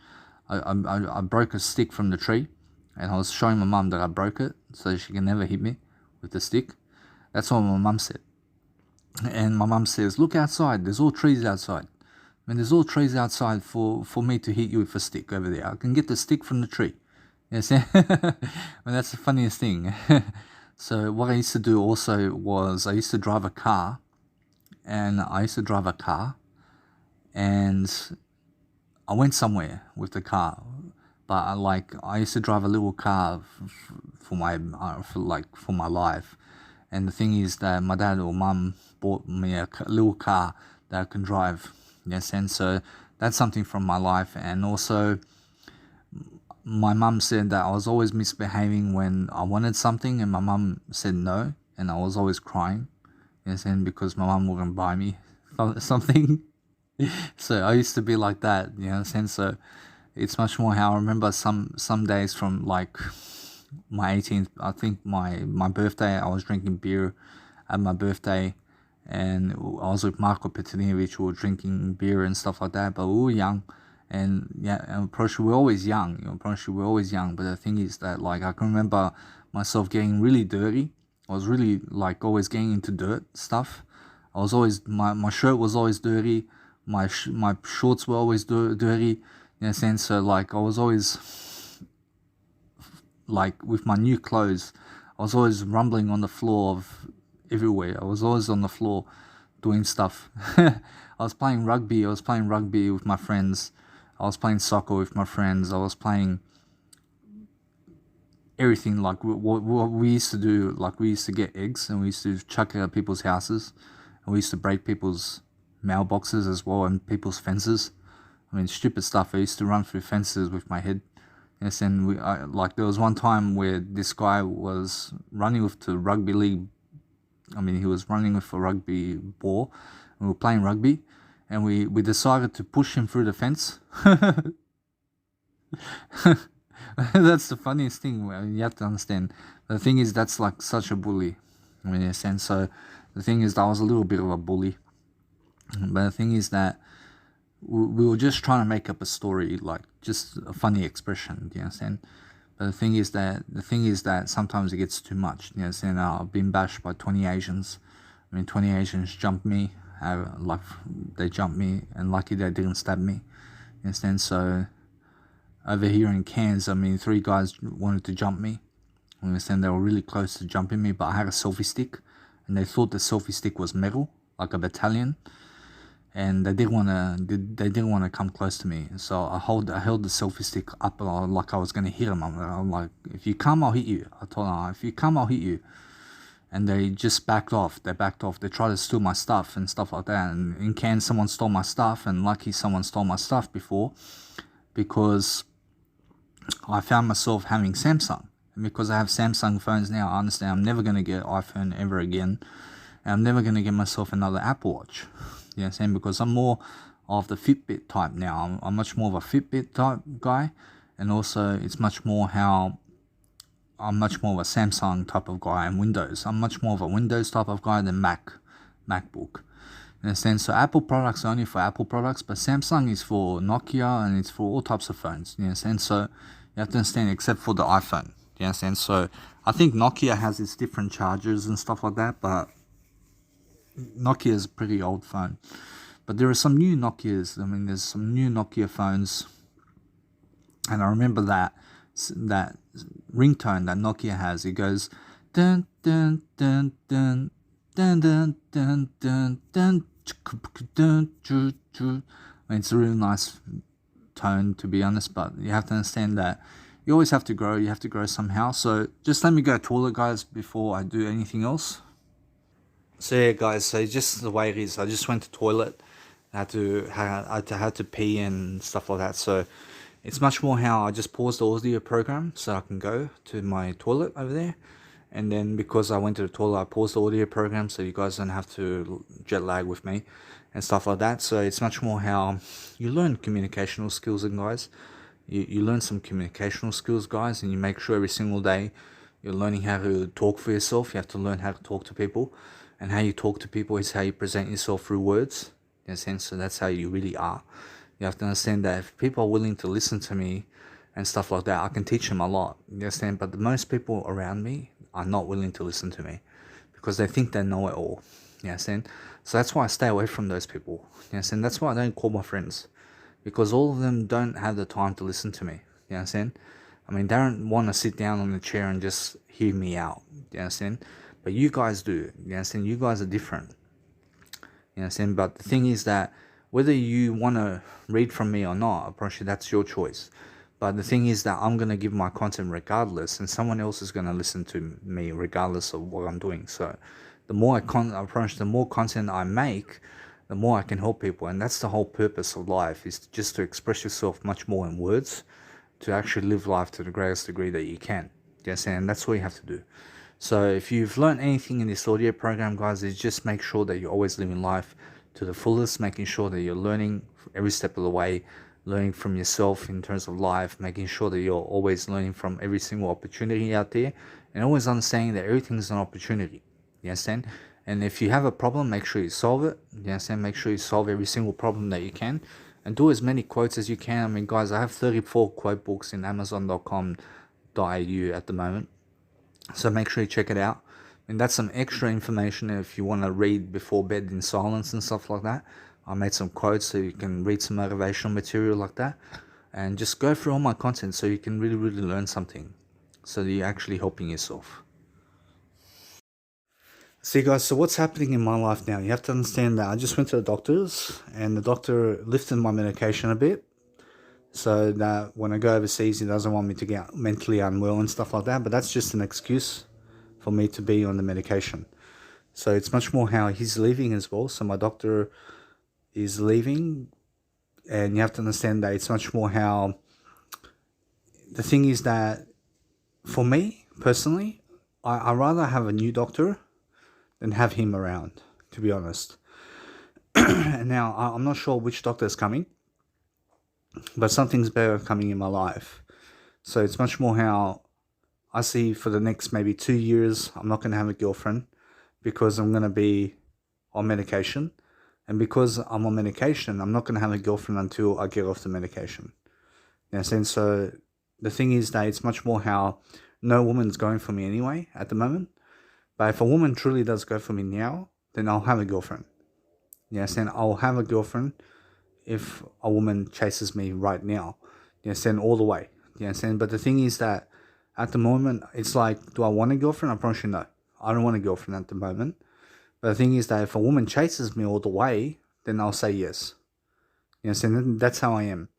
I broke a stick from the tree, and I was showing my mum that I broke it so she can never hit me with the stick. That's what my mum said. And my mum says, "Look outside. There's all trees outside. There's all trees outside for me to hit you with a stick over there. I can get the stick from the tree." Yes, that's the funniest thing. So what I used to do also was I used to drive a car, and I went somewhere with the car, but I used to drive a little car for my life, And the thing is that my dad or mum bought me a little car that I can drive. Yes, and so that's something from my life. And also, my mum said that I was always misbehaving when I wanted something, and my mum said no, and I was always crying. Yes, and because my mum wouldn't buy me something. So I used to be like that, you know. And so it's much more how I remember some days from like my 18th, I think my birthday, I was drinking beer at my birthday, and I was with Marko Petrinovic, we were drinking beer and stuff like that, but we were young. And yeah, and probably we're always young, you know, probably we're always young. But the thing is that, like, I can remember myself getting really dirty. I was really, like, always getting into dirt stuff. I was always, my shirt was always dirty. My shorts were always dirty, in a sense. So, like, I was always, like, with my new clothes, I was always rumbling on the floor of everywhere. I was always on the floor doing stuff. I was playing rugby. I was playing rugby with my friends. I was playing soccer with my friends. I was playing everything. Like what we used to do, like we used to get eggs and we used to chuck it at people's houses, and we used to break people's mailboxes as well and people's fences. I mean, stupid stuff. I used to run through fences with my head. Yes, and like there was one time where this guy was running with the rugby league. I mean, he was running with a rugby ball, and we were playing rugby, and we decided to push him through the fence. That's the funniest thing. I mean, you have to understand. The thing is, that's like such a bully. I mean, in a sense. So the thing is, that I was a little bit of a bully. But the thing is that we were just trying to make up a story, like just a funny expression. You understand? But the thing is that sometimes it gets too much. You understand? I've been bashed by 20 Asians. I mean, 20 Asians jumped me. Like they jumped me, and lucky they didn't stab me. You understand? So over here in Cairns, I mean, 3 guys wanted to jump me. You understand? They were really close to jumping me, but I had a selfie stick, and they thought the selfie stick was metal, like a battalion, and they didn't want to come close to me. So I held the selfie stick up like I was gonna hit them. I'm like, if you come, I'll hit you. I told them, if you come, I'll hit you. And they just backed off. They tried to steal my stuff and stuff like that. And in Cairns, someone stole my stuff, and lucky someone stole my stuff before, because I found myself having Samsung. And because I have Samsung phones now, I understand I'm never going to get an iPhone ever again. And I'm never going to get myself another Apple Watch. You know what I'm saying? Because I'm more of the Fitbit type now. I'm much more of a Fitbit type guy. And also, it's much more how I'm much more of a Samsung type of guy, and Windows. I'm much more of a Windows type of guy than MacBook. In a sense, so Apple products are only for Apple products, but Samsung is for Nokia, and it's for all types of phones. You understand? So you have to understand, except for the iPhone. You understand? So I think Nokia has its different chargers and stuff like that, but Nokia is a pretty old phone. But there are some new Nokias. I mean, there's some new Nokia phones, and I remember that ringtone that Nokia has. It goes dun dun dun dun dun dun dun dun dun dun dun. It's a really nice tone, to be honest, but you have to understand that you always have to grow. You have to grow somehow. So just let me go toilet, guys, before I do anything else. So yeah, guys, so just the way it is. I just went to toilet. I had to pee and stuff like that. So it's much more how I just paused the audio program so I can go to my toilet over there. And then because I went to the toilet, I paused the audio program so you guys don't have to jet lag with me and stuff like that. So it's much more how you learn communicational skills, and guys. You learn some communicational skills, guys, and you make sure every single day you're learning how to talk for yourself. You have to learn how to talk to people. And how you talk to people is how you present yourself through words. In a sense, so that's how you really are. You have to understand that if people are willing to listen to me and stuff like that, I can teach them a lot. You understand? But most people around me are not willing to listen to me because they think they know it all. You understand? So that's why I stay away from those people. You understand? That's why I don't call my friends, because all of them don't have the time to listen to me. You understand? I mean, they don't want to sit down on a chair and just hear me out. You understand? But you guys do. You understand? You guys are different. You understand? But the thing is that whether you want to read from me or not, apparently that's your choice. But the thing is that I'm going to give my content regardless, and someone else is going to listen to me regardless of what I'm doing. So the more approach, the more content I make, the more I can help people. And that's the whole purpose of life, is just to express yourself much more in words, to actually live life to the greatest degree that you can. Yes, and that's what you have to do. So if you've learned anything in this audio program, guys, is just make sure that you're always living life to the fullest, making sure that you're learning every step of the way, learning from yourself in terms of life, making sure that you're always learning from every single opportunity out there, and always understanding that everything is an opportunity. You understand? And if you have a problem, make sure you solve it. You understand? Make sure you solve every single problem that you can, and do as many quotes as you can. I mean, guys, I have 34 quote books in amazon.com.au at the moment, so make sure you check it out. And that's some extra information if you want to read before bed in silence and stuff like that. I made some quotes so you can read some motivational material like that, and just go through all my content so you can really, really learn something, so that you're actually helping yourself. See, guys, so what's happening in my life now? You have to understand that I just went to the doctors, and the doctor lifted my medication a bit, so that when I go overseas, he doesn't want me to get mentally unwell and stuff like that. But that's just an excuse for me to be on the medication. So it's much more how he's leaving as well. So my doctor is leaving, and you have to understand that it's much more how, the thing is that for me personally, I rather have a new doctor than have him around, to be honest. And now I'm not sure which doctor is coming, but something's better coming in my life. So it's much more how I see for the next maybe 2 years, I'm not going to have a girlfriend, because I'm going to be on medication. And because I'm on medication, I'm not going to have a girlfriend until I get off the medication. You know, so the thing is that it's much more how no woman's going for me anyway at the moment. But if a woman truly does go for me now, then I'll have a girlfriend. Yes, and I'll have a girlfriend if a woman chases me right now. Yes, and all the way. Yes, and but the thing is that at the moment, it's like, do I want a girlfriend? I promise you no. I don't want a girlfriend at the moment. But the thing is that if a woman chases me all the way, then I'll say yes. Yes, and that's how I am.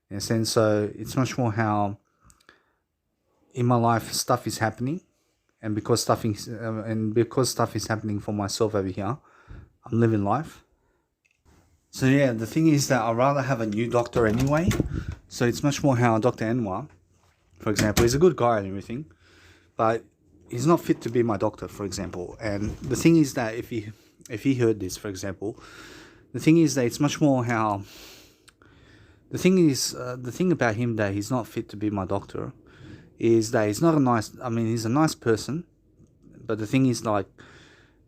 Yes, and so it's much more how in my life stuff is happening, and because stuff is happening for myself over here, I'm living life. So yeah, the thing is that I'd rather have a new doctor anyway. So it's much more how Dr. Anwar, for example, he's a good guy and everything, but he's not fit to be my doctor, for example. And the thing is that if he heard this, for example, the thing is that it's much more how, the thing about him that he's not fit to be my doctor is that he's not a nice, I mean, he's a nice person, but the thing is that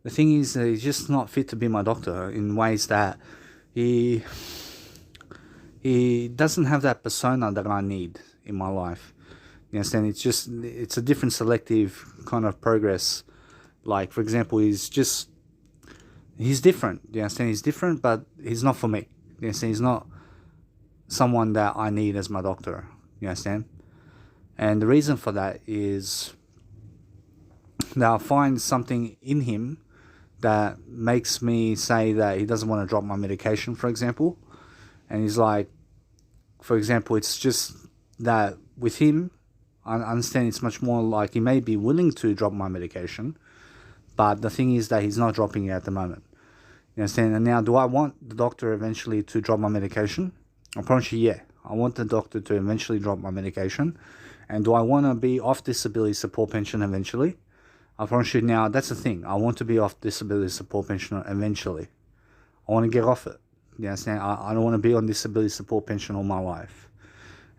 he's just not fit to be my doctor in ways that he doesn't have that persona that I need in my life. You understand? It's a different selective kind of progress. Like, for example, he's different. You understand? He's different, but he's not for me. You understand? He's not someone that I need as my doctor. You understand? And the reason for that is that I find something in him that makes me say that he doesn't want to drop my medication, for example. And he's like, for example, it's just that with him, I understand it's much more like he may be willing to drop my medication, but the thing is that he's not dropping it at the moment. You understand? And now, do I want the doctor eventually to drop my medication? I promise you, yeah. I want the doctor to eventually drop my medication. And do I want to be off disability support pension eventually? I promise you now, that's the thing. I want to be off disability support pension eventually. I want to get off it. You understand? I don't want to be on disability support pension all my life.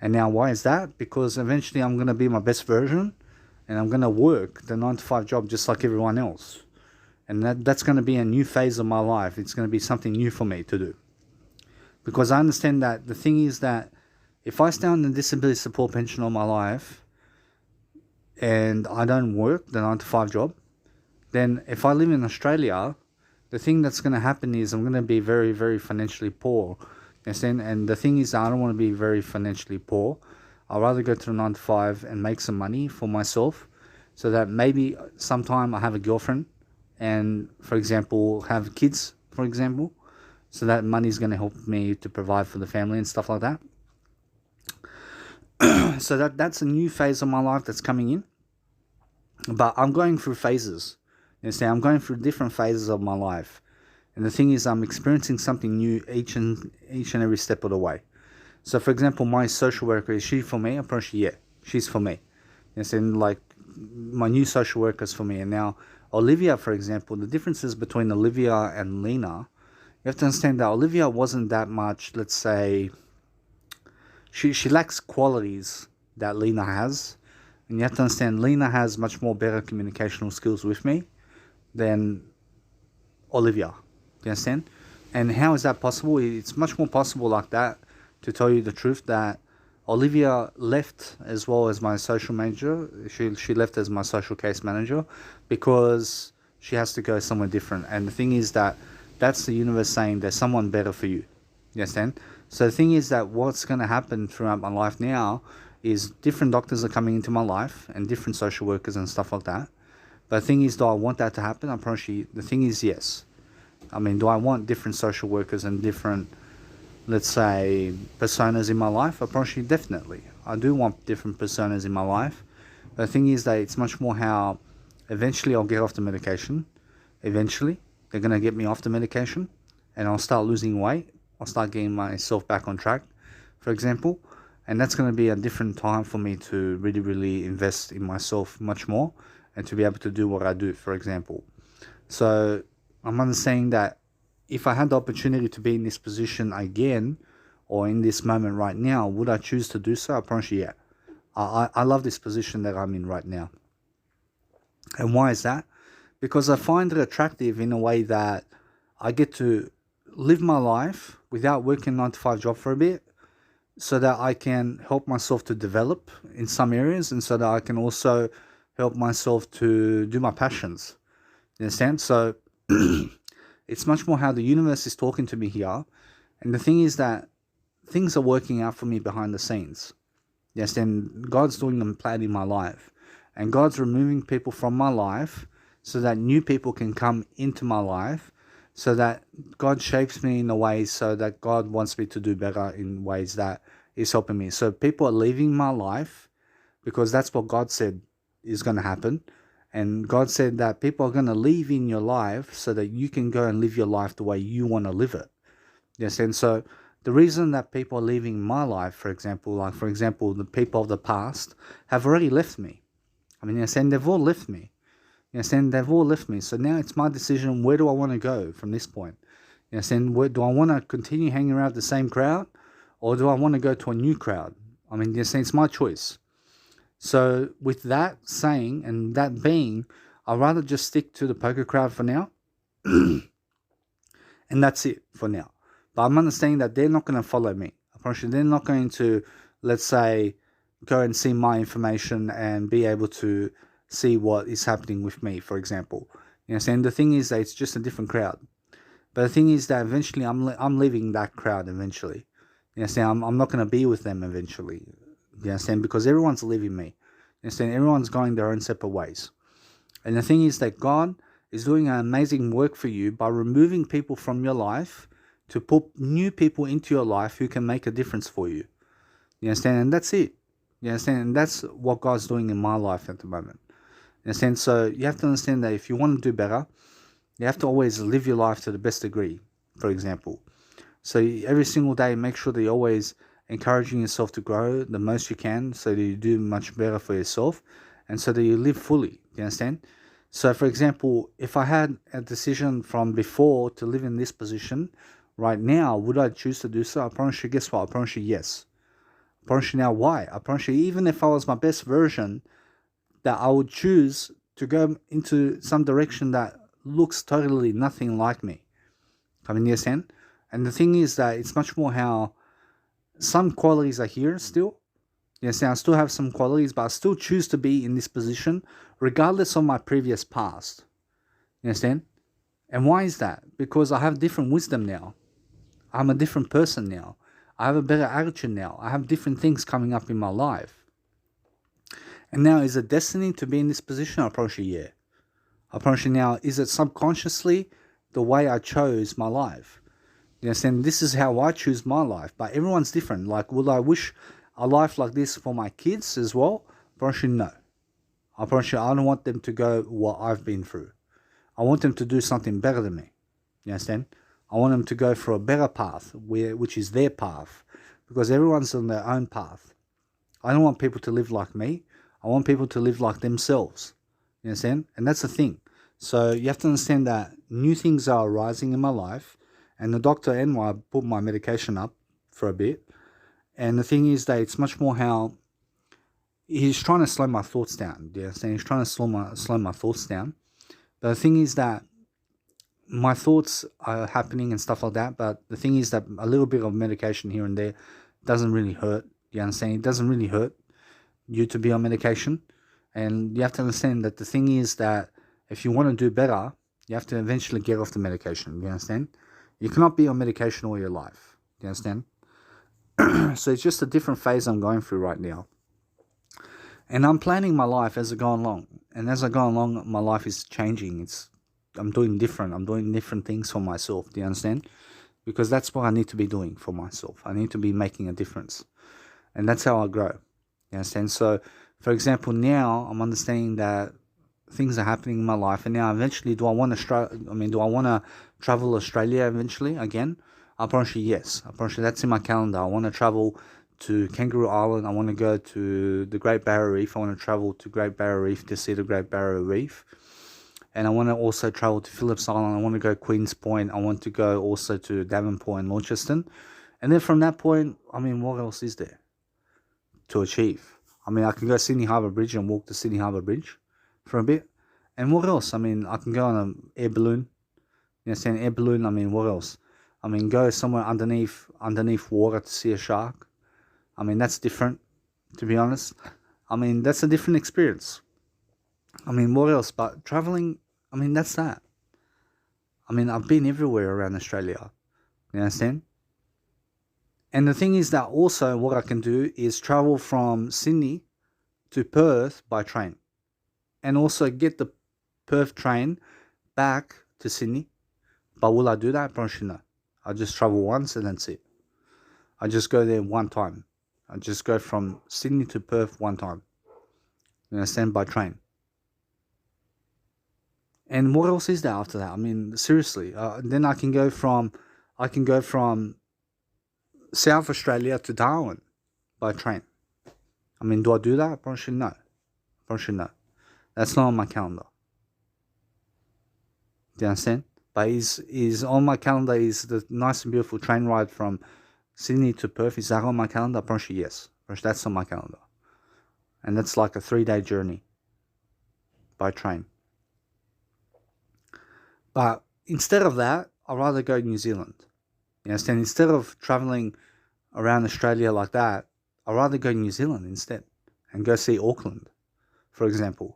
And now, why is that? Because eventually I'm going to be my best version, and I'm going to work the 9-to-5 job just like everyone else. And that's going to be a new phase of my life. It's going to be something new for me to do. Because I understand that the thing is that if I stay on the disability support pension all my life, and I don't work the 9-to-5 job, then if I live in Australia, the thing that's going to happen is I'm going to be very, very financially poor. And the thing is, I don't want to be very financially poor. I'd rather go to the 9-to-5 and make some money for myself, so that maybe sometime I have a girlfriend and, for example, have kids, for example. So that money is going to help me to provide for the family and stuff like that. So that's a new phase of my life that's coming in. But I'm going through phases. You understand? I'm going through different phases of my life. And the thing is, I'm experiencing something new each and every step of the way. So, for example, my social worker, is she for me? Apparently, yeah, she's for me. Yes, and like my new social worker is for me. And now, Olivia, for example, the differences between Olivia and Lena, you have to understand that Olivia wasn't that much, let's say, she lacks qualities that Lena has. And you have to understand, Lena has much more better communicational skills with me than Olivia. Do you understand? And how is that possible? It's much more possible like that, to tell you the truth, that Olivia left as well as my social manager. She left as my social case manager because she has to go somewhere different. And the thing is that that's the universe saying there's someone better for you. You understand? So the thing is that what's going to happen throughout my life now is different doctors are coming into my life and different social workers and stuff like that. But the thing is, do I want that to happen? I promise you, the thing is yes. I mean, do I want different social workers and different, let's say, personas in my life? I promise you, definitely. I do want different personas in my life. But the thing is that it's much more how eventually I'll get off the medication. Eventually, they're going to get me off the medication and I'll start losing weight. I'll start getting myself back on track, for example. And that's going to be a different time for me to really, really invest in myself much more and to be able to do what I do, for example. So I'm understanding that if I had the opportunity to be in this position again, or in this moment right now, would I choose to do so? I promise you, yeah. I love this position that I'm in right now. And why is that? Because I find it attractive in a way that I get to live my life without working a 9 to 5 job for a bit, so that I can help myself to develop in some areas, and so that I can also help myself to do my passions. You understand? So it's much more how the universe is talking to me here. And the thing is that things are working out for me behind the scenes. You understand? God's doing a plan in my life. And God's removing people from my life so that new people can come into my life, so that God shapes me in a way so that God wants me to do better in ways that is helping me. So people are leaving my life because that's what God said is going to happen. And God said that people are going to leave in your life so that you can go and live your life the way you want to live it. Yes, and so the reason that people are leaving my life, for example, the people of the past have already left me. I mean, yes, and they've all left me. Yes, and they've all left me. So now it's my decision, where do I want to go from this point? Yes, and where do I want to continue hanging around the same crowd, or do I want to go to a new crowd? I mean, yes, it's my choice. So with that saying and that being, I'd rather just stick to the poker crowd for now. And that's it for now. But I'm understanding that they're not going to follow me. I promise you, they're not going to, let's say, go and see my information and be able to see what is happening with me, for example. You know, and the thing is that it's just a different crowd. But the thing is that eventually I'm leaving that crowd eventually. You understand? I'm not going to be with them eventually. You understand? Because everyone's leaving me. You understand? Everyone's going their own separate ways. And the thing is that God is doing an amazing work for you by removing people from your life to put new people into your life who can make a difference for you. You understand? And that's it. You understand? And that's what God's doing in my life at the moment. You understand? So you have to understand that if you want to do better, you have to always live your life to the best degree, for example. So every single day, make sure that you're always encouraging yourself to grow the most you can, so that you do much better for yourself and so that you live fully. You understand? So, for example, if I had a decision from before to live in this position right now, would I choose to do so? I promise you, guess what? I promise you, yes. I promise you now, why? I promise you, even if I was my best version, that I would choose to go into some direction that looks totally nothing like me. I mean, yes, and the thing is that it's much more how some qualities are here still. Yes, I still have some qualities, but I still choose to be in this position regardless of my previous past. You understand? And why is that? Because I have different wisdom now. I'm a different person now. I have a better attitude now. I have different things coming up in my life. And now, is it destiny to be in this position? I promise you, yeah. I promise you now, is it subconsciously the way I chose my life? You understand? This is how I choose my life. But everyone's different. Like, will I wish a life like this for my kids as well, I promise you no. I promise you I don't want them to go what I've been through. I want them to do something better than me. You understand? I want them to go for a better path, which is their path, because everyone's on their own path. I don't want people to live like me. I want people to live like themselves. You understand? And that's the thing. So you have to understand that new things are arising in my life, and the doctor and I put my medication up for a bit. And the thing is that it's much more how he's trying to slow my thoughts down. You understand? He's trying to slow my thoughts down. But the thing is that my thoughts are happening and stuff like that. But the thing is that a little bit of medication here and there doesn't really hurt. You understand? It doesn't really hurt you to be on medication. And you have to understand that the thing is that if you want to do better, you have to eventually get off the medication. You understand? You cannot be on medication all your life. You understand? So it's just a different phase I'm going through right now. And I'm planning my life as I go along. And as I go along, my life is changing. I'm doing different. I'm doing different things for myself. Do you understand? Because that's what I need to be doing for myself. I need to be making a difference. And that's how I grow. You understand? So, for example, now I'm understanding that things are happening in my life. And now eventually, do I want to travel Australia eventually again? I promise you, yes. I promise you that's in my calendar. I want to travel to Kangaroo Island. I want to go to the Great Barrier Reef. I want to travel to Great Barrier Reef to see the Great Barrier Reef. And I want to also travel to Phillips Island. I want to go Queens Point. I want to go also to Devonport and Launceston. And then from that point, what else is there to achieve? I can go Sydney Harbour Bridge and walk to Sydney Harbour Bridge for a bit. And what else? I can go on an air balloon. You know, air balloon, what else? Go somewhere underneath water to see a shark. That's different, to be honest. That's a different experience. What else? But traveling, that's that. I've been everywhere around Australia. You understand? And the thing is that also what I can do is travel from Sydney to Perth by train. And also get the Perth train back to Sydney. But will I do that? Probably no. I just travel once and that's it. I just go there one time. I just go from Sydney to Perth one time. You understand? By train. And what else is there after that? Seriously. Then I can go from South Australia to Darwin by train. Do I do that? Probably no. That's not on my calendar. Do you understand? But is on my calendar is the nice and beautiful train ride from Sydney to Perth. Is that on my calendar? Probably yes. That's on my calendar. And that's like a 3-day journey by train. But instead of that, I'd rather go to New Zealand. You understand? Instead of traveling around Australia like that, I'd rather go to New Zealand instead and go see Auckland, for example.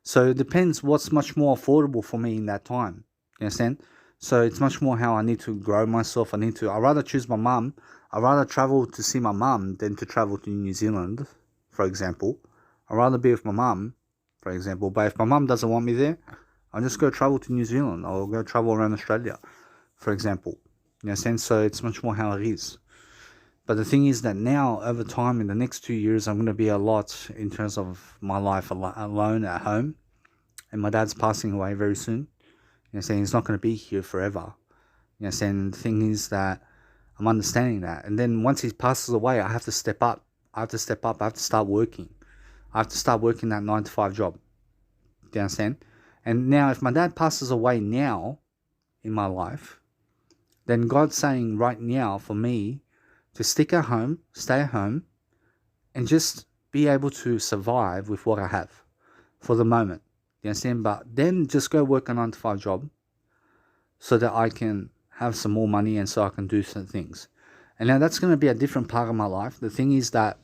So it depends what's much more affordable for me in that time. You understand? So it's much more how I need to grow myself. I'd rather choose my mum. I'd rather travel to see my mum than to travel to New Zealand, for example. I'd rather be with my mum, for example. But if my mum doesn't want me there, I'll just go travel to New Zealand. I'll go travel around Australia, for example. You understand? So it's much more how it is. But the thing is that now, over time, in the next 2 years, I'm going to be a lot in terms of my life alone at home. And my dad's passing away very soon. You know, saying he's not going to be here forever. You know, saying the thing is that I'm understanding that. And then once he passes away, I have to step up. I have to start working. I have to start working that 9-to-5 job. Do you understand? And now, if my dad passes away now in my life, then God's saying right now for me to stick at home, stay at home, and just be able to survive with what I have for the moment. You understand? But then just go work a 9-to-5 job so that I can have some more money and so I can do some things. And now that's going to be a different part of my life. The thing is that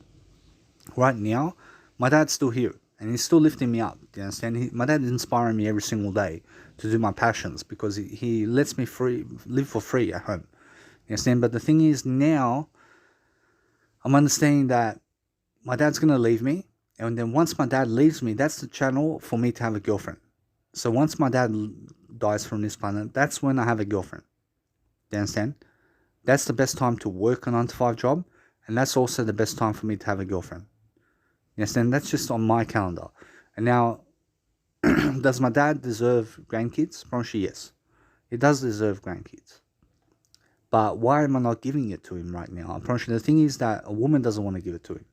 right now, my dad's still here and he's still lifting me up. You understand? My dad is inspiring me every single day to do my passions because he lets me live for free at home. You understand? But the thing is now, I'm understanding that my dad's going to leave me. And then once my dad leaves me, that's the channel for me to have a girlfriend. So once my dad dies from this planet, that's when I have a girlfriend. Do you understand? That's the best time to work a 9-to-5 job. And that's also the best time for me to have a girlfriend. Yes, then that's just on my calendar. And now, does my dad deserve grandkids? Probably yes. He does deserve grandkids. But why am I not giving it to him right now? Probably the thing is that a woman doesn't want to give it to him.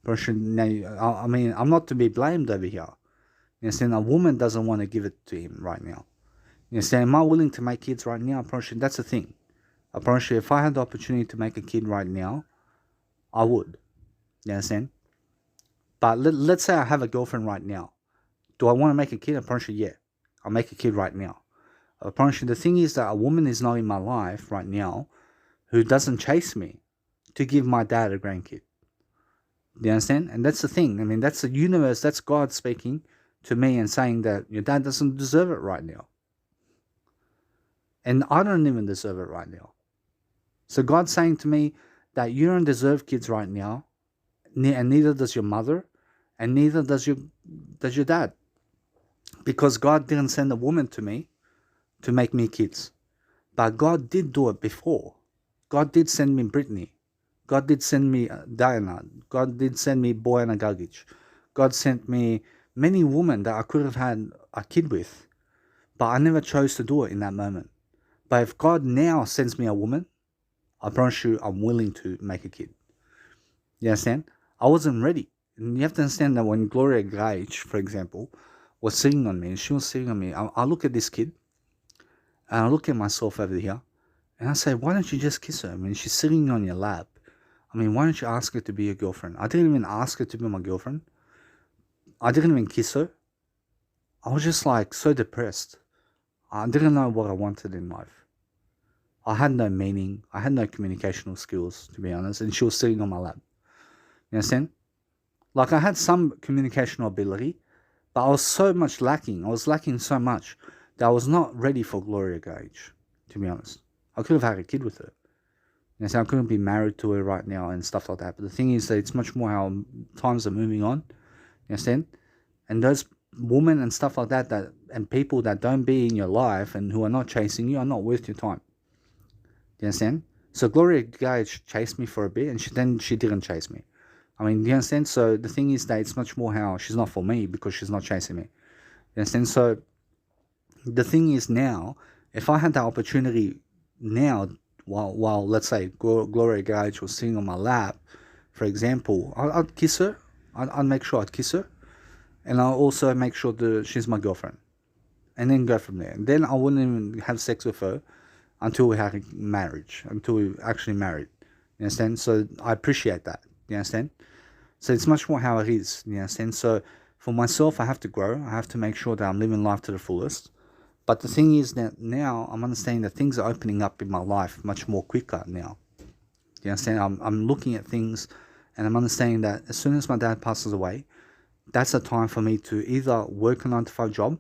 Probably now, I mean, I'm not to be blamed over here. You understand? A woman doesn't want to give it to him right now. You understand? Am I willing to make kids right now? Probably that's the thing. Probably if I had the opportunity to make a kid right now, I would. You understand? But let's say I have a girlfriend right now. Do I want to make a kid? Apparently, yeah. I'll make a kid right now. Apparently, the thing is that a woman is not in my life right now who doesn't chase me to give my dad a grandkid. Do you understand? And that's the thing. I mean, that's the universe. That's God speaking to me and saying that your dad doesn't deserve it right now. And I don't even deserve it right now. So God's saying to me that you don't deserve kids right now, and neither does your mother, and neither does your dad. Because God didn't send a woman to me to make me kids. But God did do it before. God did send me Brittany. God did send me Diana. God did send me Bojana Gagic. God sent me many women that I could have had a kid with. But I never chose to do it in that moment. But if God now sends me a woman, I promise you I'm willing to make a kid. You understand? I wasn't ready. And you have to understand that when Gloria Gage, for example, was sitting on me, and she was sitting on me, I look at this kid, and I look at myself over here, and I say, why don't you just kiss her? I mean, she's sitting on your lap. I mean, why don't you ask her to be your girlfriend? I didn't even ask her to be my girlfriend. I didn't even kiss her. I was just like so depressed. I didn't know what I wanted in life. I had no meaning. I had no communicational skills, to be honest, and she was sitting on my lap. You understand? Like, I had some communicational ability, but I was so much lacking. I was lacking so much that I was not ready for Gloria Gage, to be honest. I could have had a kid with her. You know, so I couldn't be married to her right now and stuff like that. But the thing is that it's much more how times are moving on. You understand? And those women and stuff like that, and people that don't be in your life and who are not chasing you are not worth your time. Do you understand? So Gloria Gage chased me for a bit, and then she didn't chase me. I mean, do you understand? So the thing is that it's much more how she's not for me because she's not chasing me. You understand? So the thing is now, if I had the opportunity now, while let's say Gloria Gage was sitting on my lap, for example, I'd kiss her. I'd make sure I'd kiss her. And I'll also make sure that she's my girlfriend. And then go from there. And then I wouldn't even have sex with her until we had a marriage, until we actually married. You understand? So I appreciate that. You understand? So it's much more how it is. You understand? So for myself, I have to grow. I have to make sure that I'm living life to the fullest. But the thing is that now I'm understanding that things are opening up in my life much more quicker now. You understand? I'm looking at things and I'm understanding that as soon as my dad passes away, that's a time for me to either work a 9-to-5 job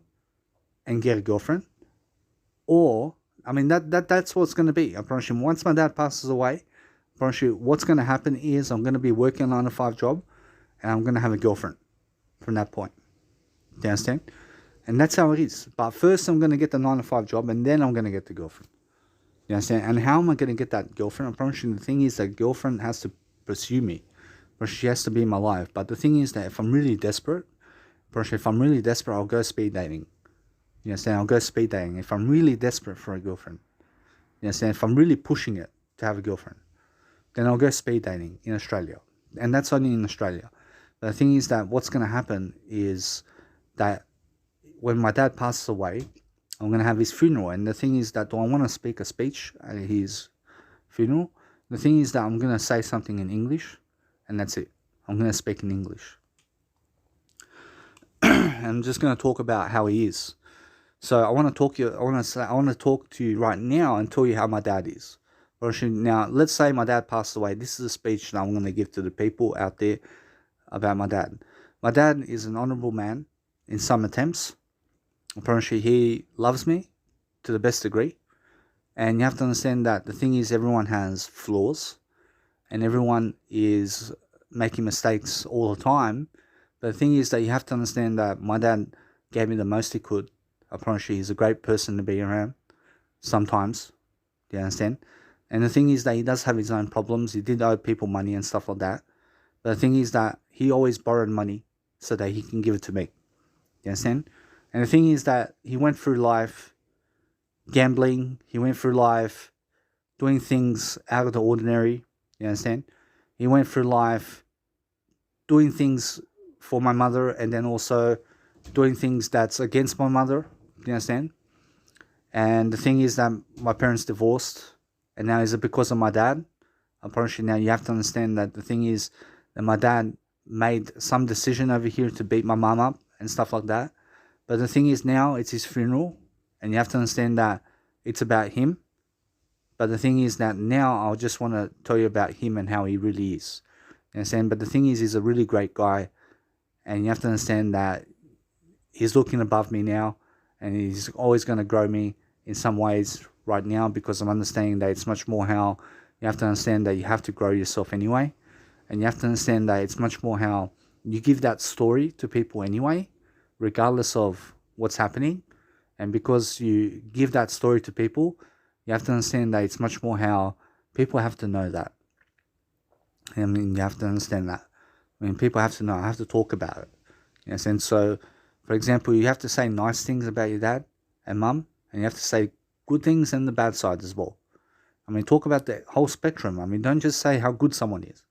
and get a girlfriend, or, I mean, that's what's going to be. I promise you, once my dad passes away, I promise you, what's going to happen is I'm going to be working a 9-to-5 job and I'm going to have a girlfriend from that point. Do you understand? And that's how it is. But first I'm going to get the 9-to-5 job and then I'm going to get the girlfriend. You understand? And how am I going to get that girlfriend? I promise you, the thing is that girlfriend has to pursue me. But she has to be in my life. But the thing is that if I'm really desperate, I'll go speed dating. You understand? I'll go speed dating if I'm really desperate for a girlfriend. You understand? If I'm really pushing it to have a girlfriend, then I'll go speed dating in Australia. And that's only in Australia. But the thing is that what's going to happen is that when my dad passes away, I'm going to have his funeral. And the thing is that, do I want to speak a speech at his funeral? The thing is that I'm going to say something in English, and that's it. I'm going to speak in English. And I'm just going to talk about how he is. So I want to talk to you right now and tell you how my dad is. Now, let's say my dad passed away. This is a speech that I'm going to give to the people out there about my dad. My dad is an honourable man in some attempts. Apparently, he loves me to the best degree. And you have to understand that the thing is, everyone has flaws. And everyone is making mistakes all the time. But the thing is that you have to understand that my dad gave me the most he could. I promise you, he's a great person to be around. Sometimes. Do you understand? And the thing is that he does have his own problems. He did owe people money and stuff like that. But the thing is that he always borrowed money so that he can give it to me. You understand? And the thing is that he went through life gambling. He went through life doing things out of the ordinary. You understand? He went through life doing things for my mother and then also doing things that's against my mother. You understand? And the thing is that my parents divorced. And now is it because of my dad? Unfortunately, now you have to understand that the thing is that my dad made some decision over here to beat my mom up and stuff like that. But the thing is now it's his funeral. And you have to understand that it's about him. But the thing is that now I just want to tell you about him and how he really is. You understand? But the thing is, he's a really great guy. And you have to understand that he's looking above me now. And he's always going to grow me in some ways right now, because I'm understanding that it's much more how you have to understand that you have to grow yourself anyway. And you have to understand that it's much more how you give that story to people anyway, regardless of what's happening. And because you give that story to people, you have to understand that it's much more how people have to know that. I mean, you have to understand that. I mean, people have to know. I have to talk about it. Yes, and so, for example, you have to say nice things about your dad and mum, and you have to say good things and the bad side as well. I mean, talk about the whole spectrum. I mean, don't just say how good someone is.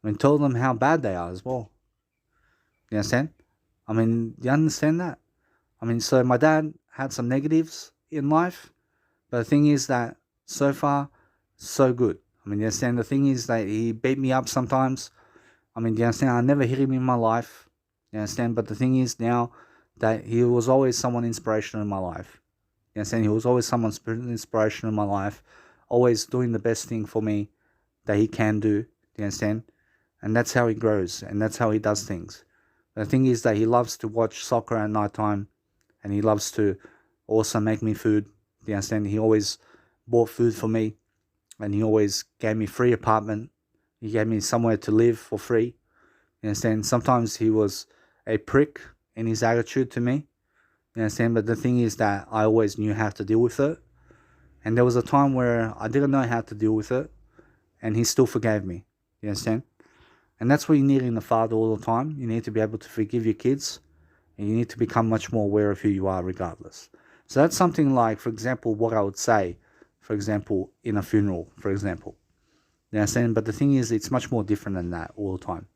I mean, tell them how bad they are as well. You understand? I mean, you understand that? I mean, so my dad had some negatives in life, but the thing is that so far, so good. I mean, you understand? The thing is that he beat me up sometimes. I mean, you understand? I never hit him in my life. You understand? But the thing is now that he was always someone inspirational in my life. You understand? He was always someone inspirational in my life, always doing the best thing for me that he can do. You understand? And that's how he grows, and that's how he does things. The thing is that he loves to watch soccer at night time, and he loves to also make me food. You understand? He always bought food for me, and he always gave me free apartment. He gave me somewhere to live for free. You understand? Sometimes he was a prick in his attitude to me. You understand? But the thing is that I always knew how to deal with it. And there was a time where I didn't know how to deal with it, and he still forgave me. You understand? And that's what you need in a father all the time. You need to be able to forgive your kids, and you need to become much more aware of who you are regardless. So that's something like, for example, what I would say, for example, in a funeral, for example. You understand? But the thing is, it's much more different than that all the time.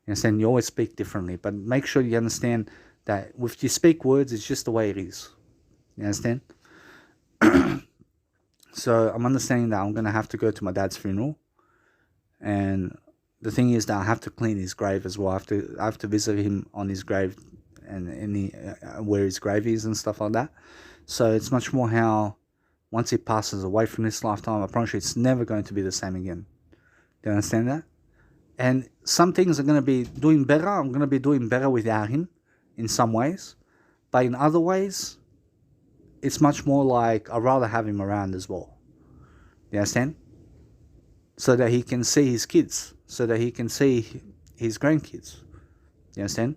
You understand? You always speak differently, but make sure you understand that if you speak words, it's just the way it is. You understand? So I'm understanding that I'm going to have to go to my dad's funeral, and the thing is that I have to clean his grave as well. I have to visit him on his grave and where his grave is and stuff like that. So it's much more how once he passes away from this lifetime, I promise you it's never going to be the same again. Do you understand that? And some things are going to be doing better. I'm going to be doing better without him in some ways. But in other ways, it's much more like I'd rather have him around as well. You understand? So that he can see his kids. So that he can see his grandkids. You understand?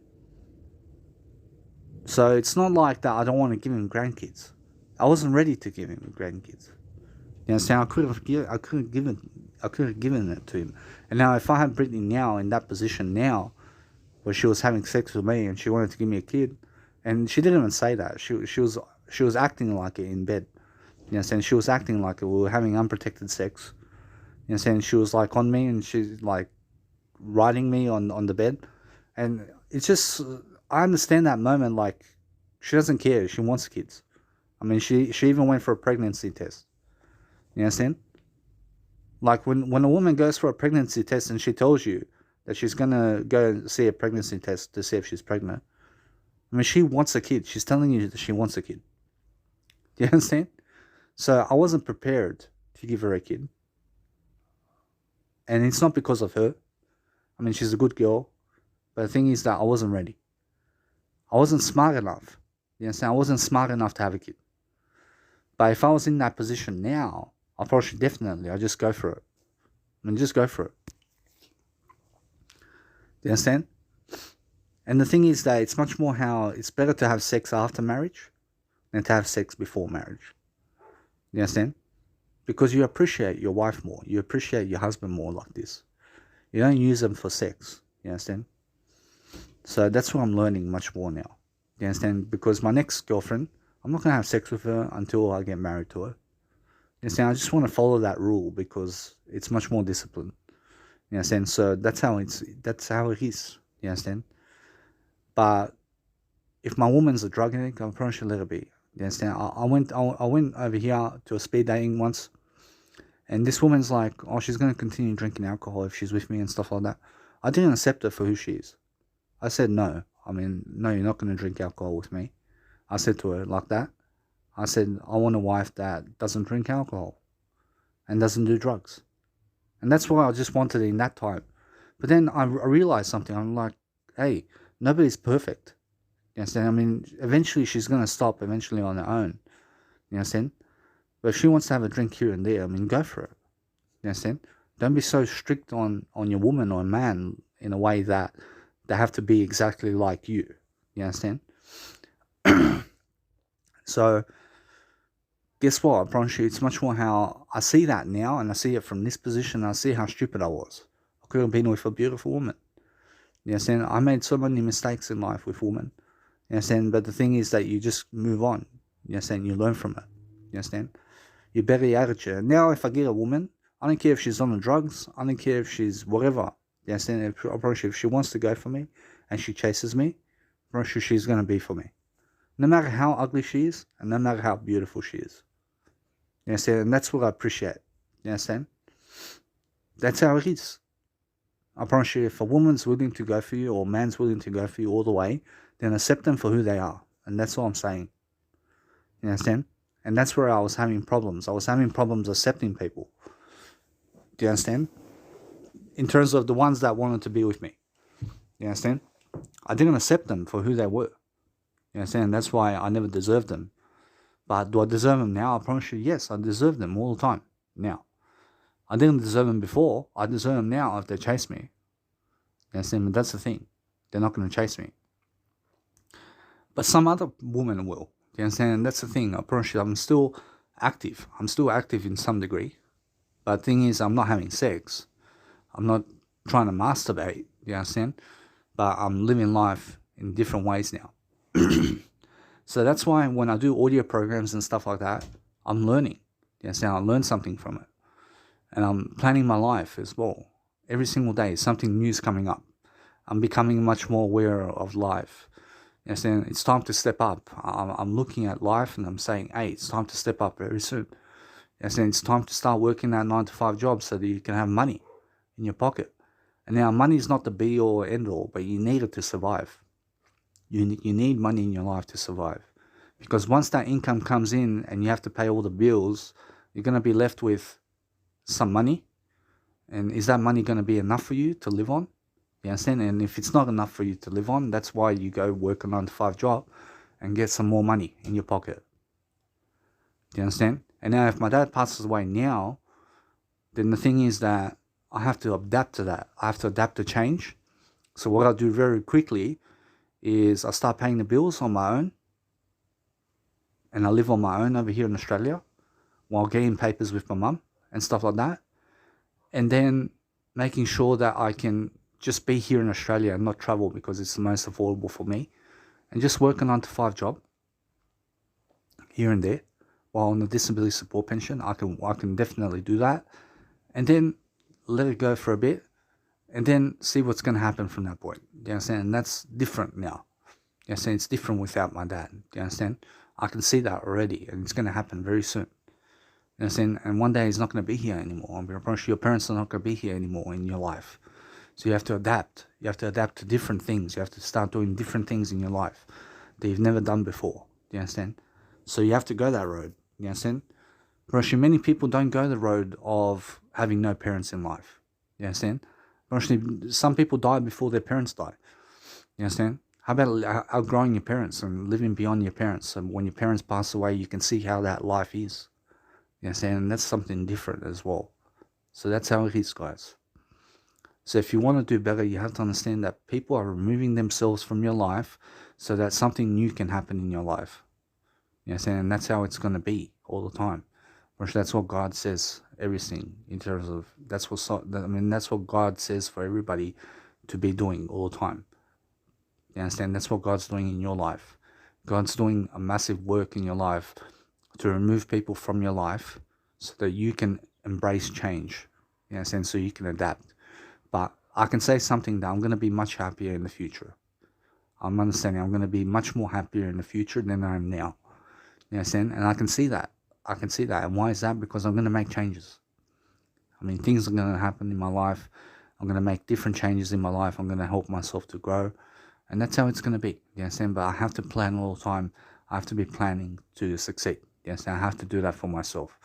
So it's not like that I don't want to give him grandkids. I wasn't ready to give him grandkids. You understand? I could have given it to him. And now if I had Brittany now in that position now, where she was having sex with me and she wanted to give me a kid, and she didn't even say that. She was acting like it in bed. You understand? She was acting like it. We were having unprotected sex. You understand? She was like on me and she's like riding me on the bed. And it's just, I understand that moment, like, she doesn't care. She wants kids. I mean, she even went for a pregnancy test. You understand? Like, when a woman goes for a pregnancy test and she tells you that she's going to go and see a pregnancy test to see if she's pregnant, I mean, she wants a kid. She's telling you that she wants a kid. Do you understand? So I wasn't prepared to give her a kid. And it's not because of her. I mean, she's a good girl. But the thing is that I wasn't ready. I wasn't smart enough. You understand? I wasn't smart enough to have a kid. But if I was in that position now, I'll probably definitely, I'll just go for it. I mean, just go for it. Do you understand? And the thing is that it's much more how it's better to have sex after marriage than to have sex before marriage. You understand? because you appreciate your wife more. You appreciate your husband more like this. You don't use them for sex. You understand? So that's what I'm learning much more now. You understand? Because my next girlfriend, I'm not going to have sex with her until I get married to her. You understand? I just want to follow that rule because it's much more disciplined. You understand? So that's how it is. You understand? But if my woman's a drug addict, I probably should let her be. You understand? I went over here to a speed dating once, and this woman's like, oh, she's going to continue drinking alcohol if she's with me and stuff like that. I didn't accept her for who she is. I said no. I mean, no, you're not going to drink alcohol with me. I said to her like that. I said, I want a wife that doesn't drink alcohol and doesn't do drugs. And that's why I just wanted it in that time. But then I realized something. I'm like, hey, nobody's perfect. You understand? I mean, eventually she's going to stop eventually on her own. You understand? But if she wants to have a drink here and there, I mean, go for it. You understand? Don't be so strict on your woman or man in a way that they have to be exactly like you. You understand? So, guess what? I promise you, it's much more how I see that now, and I see it from this position. I see how stupid I was. I could have been with a beautiful woman. You understand? I made so many mistakes in life with women. You understand? But the thing is that you just move on. You understand? You learn from it. You understand? You better your attitude. And now, if I get a woman, I don't care if she's on the drugs. I don't care if she's whatever. You understand? I promise you, if she wants to go for me and she chases me, I promise you she's going to be for me. No matter how ugly she is, and no matter how beautiful she is. You understand? And that's what I appreciate. You understand? That's how it is. I promise you, if a woman's willing to go for you, or a man's willing to go for you all the way, then accept them for who they are. And that's all I'm saying. You understand? And that's where I was having problems. I was having problems accepting people. Do you understand? In terms of the ones that wanted to be with me. You understand? I didn't accept them for who they were. You understand? That's why I never deserved them. But do I deserve them now? I promise you, yes, I deserve them all the time. Now. I didn't deserve them before. I deserve them now if they chase me. You understand? But that's the thing. They're not going to chase me. But some other woman will. You understand? That's the thing. I promise you, I'm still active. I'm still active in some degree. But the thing is, I'm not having sex. I'm not trying to masturbate. You understand? But I'm living life in different ways now. So that's why when I do audio programs and stuff like that, I'm learning. You understand? I learn something from it. And I'm planning my life as well. Every single day, something new is coming up. I'm becoming much more aware of life. You understand? It's time to step up. I'm looking at life and I'm saying, hey, it's time to step up very soon. You understand? It's time to start working that 9-to-5 job so that you can have money in your pocket. And now, money is not the be all or end all, but you need it to survive. You need money in your life to survive. Because once that income comes in and you have to pay all the bills, you're going to be left with some money. And is that money going to be enough for you to live on? You understand? And if it's not enough for you to live on, that's why you go work a 9-to-5 job and get some more money in your pocket. Do you understand? And now if my dad passes away now, then the thing is that I have to adapt to that. I have to adapt to change. So what I do very quickly is I start paying the bills on my own. And I live on my own over here in Australia while getting papers with my mum and stuff like that. And then making sure that I can just be here in Australia and not travel because it's the most affordable for me. And just work a 9-to-5 job here and there. While on the disability support pension, I can definitely do that. And then let it go for a bit. And then see what's going to happen from that point. Do you understand? And that's different now. You understand? It's different without my dad. Do you understand? I can see that already. And it's going to happen very soon. You understand? And one day he's not going to be here anymore. I'm promise you, your parents are not going to be here anymore in your life. So you have to adapt. You have to adapt to different things. You have to start doing different things in your life that you've never done before. Do you understand? So you have to go that road. You understand? Promise you, many people don't go the road of having no parents in life. You understand? Promise you, some people die before their parents die. You understand? How about outgrowing your parents and living beyond your parents? So when your parents pass away, you can see how that life is. You understand? And that's something different as well. So that's how it is, guys. So if you want to do better, you have to understand that people are removing themselves from your life so that something new can happen in your life. You understand? And that's how it's going to be all the time. Which that's what God says, everything in terms of that's what God says for everybody to be doing all the time. You understand? That's what God's doing in your life. God's doing a massive work in your life to remove people from your life so that you can embrace change. You understand? So you can adapt. But I can say something that I'm going to be much happier in the future. I'm understanding I'm going to be much more happier in the future than I am now. You understand? And I can see that. And why is that? Because I'm going to make changes. I mean, things are going to happen in my life. I'm going to make different changes in my life. I'm going to help myself to grow. And that's how it's going to be. You understand? But I have to plan all the time. I have to be planning to succeed. You understand? I have to do that for myself.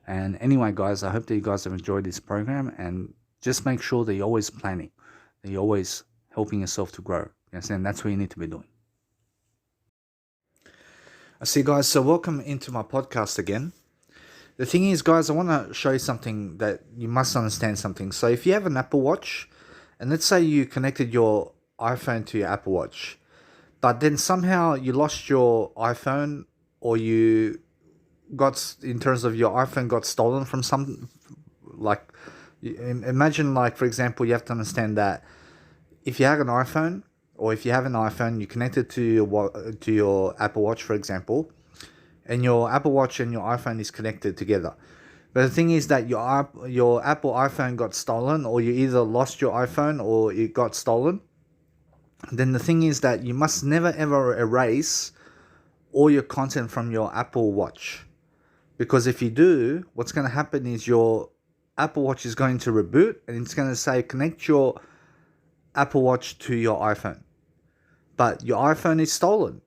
And anyway, guys, I hope that you guys have enjoyed this program. And just make sure that you're always planning. That you're always helping yourself to grow. You understand? That's what you need to be doing. I see, guys. So welcome into my podcast again. The thing is, guys, I want to show you something that you must understand something. So if you have an Apple Watch, and let's say you connected your iPhone to your Apple Watch, but then somehow you lost your iPhone, or you got, in terms of your iPhone got stolen from some, like, imagine, like, for example, you have to understand that if you have an iPhone, or if you have an iPhone, you connect it to your Apple Watch, for example, and your Apple Watch and your iPhone is connected together. But the thing is that your Apple iPhone got stolen, or you either lost your iPhone or it got stolen. Then the thing is that you must never ever erase all your content from your Apple Watch. Because if you do, what's going to happen is your Apple Watch is going to reboot, and it's going to say connect your Apple Watch to your iPhone. But your iPhone is stolen,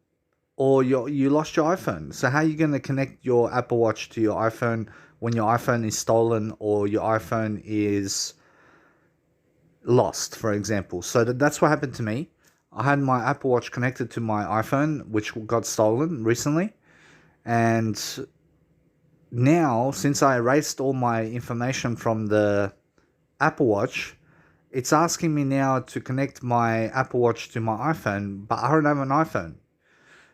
or you lost your iPhone. So how are you going to connect your Apple Watch to your iPhone when your iPhone is stolen or your iPhone is lost, for example? So that's what happened to me. I had my Apple Watch connected to my iPhone, which got stolen recently. And now, since I erased all my information from the Apple Watch, it's asking me now to connect my Apple Watch to my iPhone, but I don't have an iPhone.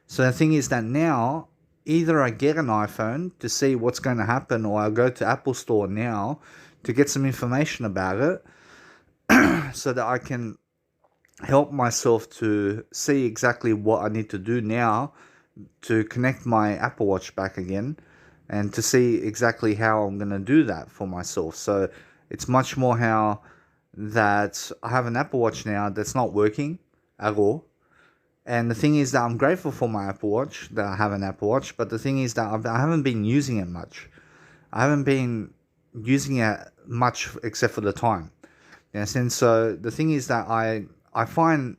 So the thing is that now, either I get an iPhone to see what's going to happen, or I'll go to Apple Store now to get some information about it so that I can help myself to see exactly what I need to do now to connect my Apple Watch back again, and to see exactly how I'm going to do that for myself. So it's much more how that I have an Apple Watch now that's not working at all. And the thing is that I'm grateful for my Apple Watch, that I have an Apple Watch, but the thing is that I haven't been using it much. I haven't been using it much except for the time. Yes, and so the thing is that I find,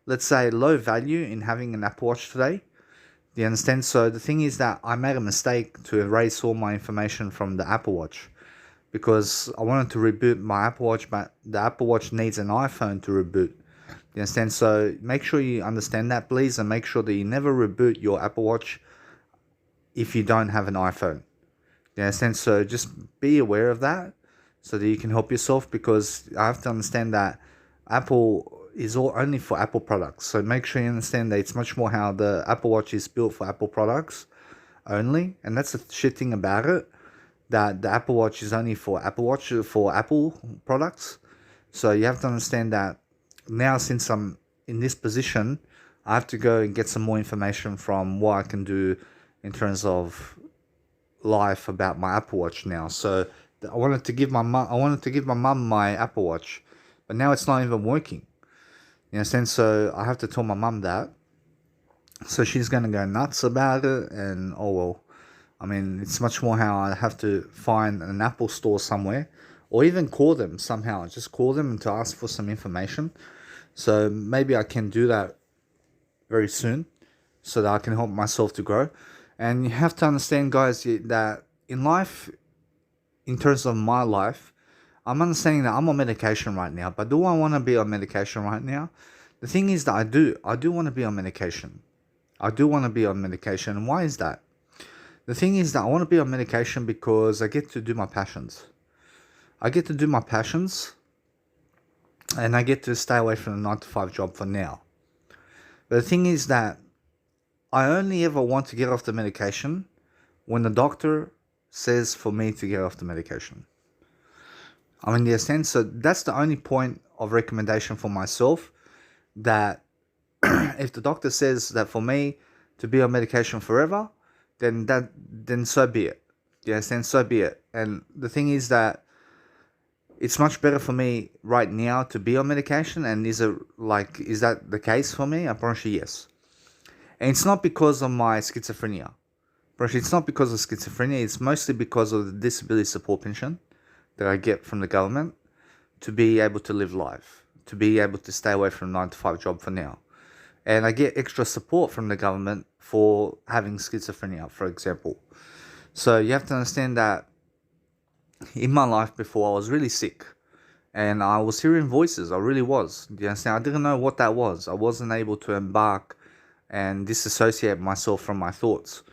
let's say, low value in having an Apple Watch today. Do you understand? So the thing is that I made a mistake to erase all my information from the Apple Watch, because I wanted to reboot my Apple Watch, but the Apple Watch needs an iPhone to reboot. You understand? So make sure you understand that, please, and make sure that you never reboot your Apple Watch if you don't have an iPhone. You understand? So just be aware of that so that you can help yourself, because I have to understand that Apple is all only for Apple products. So make sure you understand that it's much more how the Apple Watch is built for Apple products only. And that's the shit thing about it, that the Apple Watch is only for Apple products. So you have to understand that now, since I'm in this position, I have to go and get some more information from what I can do in terms of life about my Apple Watch now. So I wanted to give my mum my Apple Watch, but now it's not even working. You understand? So I have to tell my mum that. So she's going to go nuts about it, and oh well. I mean, it's much more how I have to find an Apple store somewhere, or even call them somehow. Just call them and to ask for some information. So maybe I can do that very soon, so that I can help myself to grow. And you have to understand, guys, that in life, in terms of my life, I'm understanding that I'm on medication right now. But do I want to be on medication right now? The thing is that I do want to be on medication. I do want to be on medication. And why is that? The thing is that I want to be on medication because I get to do my passions. I get to do my passions, and I get to stay away from the 9-to-5 job for now. But the thing is that I only ever want to get off the medication when the doctor says for me to get off the medication. I mean, the sense, so that's the only point of recommendation for myself, that if the doctor says that for me to be on medication forever, then so be it. Yes, then so be it. And the thing is that it's much better for me right now to be on medication. And is that the case for me? I promise you, yes. And it's not because of my schizophrenia. It's not because of schizophrenia. It's mostly because of the disability support pension that I get from the government to be able to live life, to be able to stay away from a 9-to-5 job for now. And I get extra support from the government for having schizophrenia, for example. So you have to understand that in my life before, I was really sick. And I was hearing voices. I really was. You understand? I didn't know what that was. I wasn't able to embark and disassociate myself from my thoughts.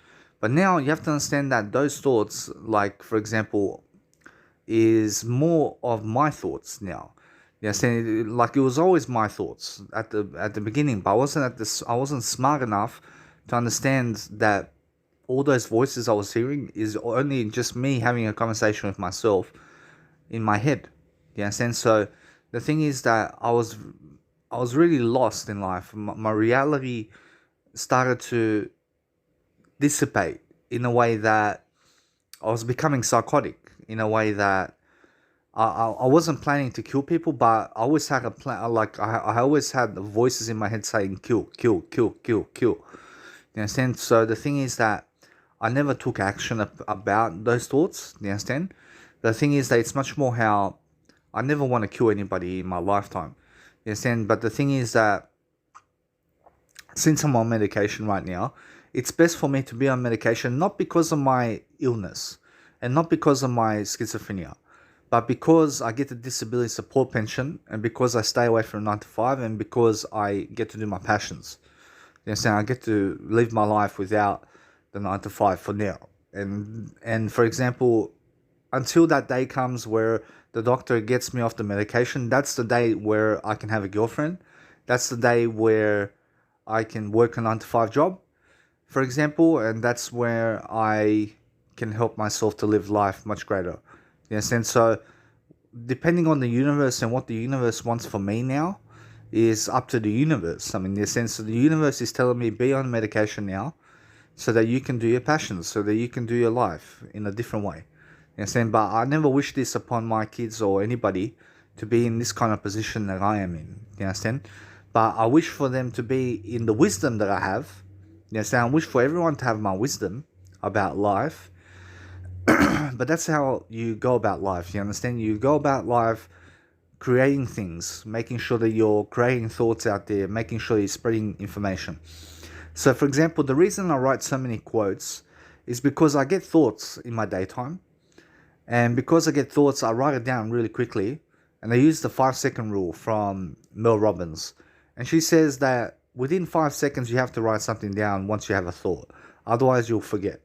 But now you have to understand that those thoughts, like, for example, is more of my thoughts now. You understand? Like, it was always my thoughts at the beginning, but I wasn't smart enough to understand that all those voices I was hearing is only just me having a conversation with myself in my head. You understand? So the thing is that I was really lost in life. My reality started to dissipate in a way that I was becoming psychotic, in a way that I wasn't planning to kill people, but I always had a plan. Like, I always had the voices in my head saying kill, kill, kill, kill, kill. You understand? So the thing is that I never took action about those thoughts. You understand? The thing is that it's much more how I never want to kill anybody in my lifetime. You understand? But the thing is that since I'm on medication right now, it's best for me to be on medication, not because of my illness and not because of my schizophrenia, but because I get the disability support pension, and because I stay away from 9 to 5, and because I get to do my passions. You understand? I get to live my life without the 9 to 5 for now. And for example, until that day comes where the doctor gets me off the medication, that's the day where I can have a girlfriend. That's the day where I can work a 9 to 5 job, for example, and that's where I can help myself to live life much greater. You understand? So depending on the universe and what the universe wants for me now is up to the universe. I mean, in the sense that the universe is telling me be on medication now so that you can do your passions, so that you can do your life in a different way. You understand? But I never wish this upon my kids or anybody to be in this kind of position that I am in. You understand? But I wish for them to be in the wisdom that I have. You understand? I wish for everyone to have my wisdom about life. But that's how you go about life. You understand? You go about life creating things, making sure that you're creating thoughts out there, making sure you're spreading information. So, for example, the reason I write so many quotes is because I get thoughts in my daytime. And because I get thoughts, I write it down really quickly. And I use the 5-second rule from Mel Robbins. And she says that within 5 seconds, you have to write something down once you have a thought. Otherwise, you'll forget.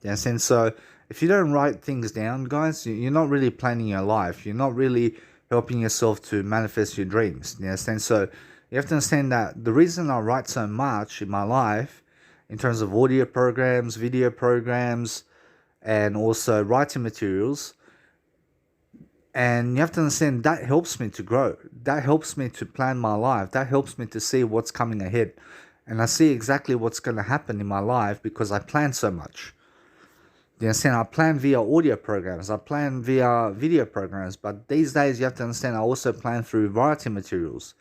You understand? So if you don't write things down, guys, you're not really planning your life. You're not really helping yourself to manifest your dreams. You understand? So you have to understand that the reason I write so much in my life, in terms of audio programs, video programs, and also writing materials, and you have to understand that helps me to grow. That helps me to plan my life. That helps me to see what's coming ahead. And I see exactly what's going to happen in my life because I plan so much. You understand? I plan via audio programs. I plan via video programs. But these days, you have to understand, I also plan through writing materials.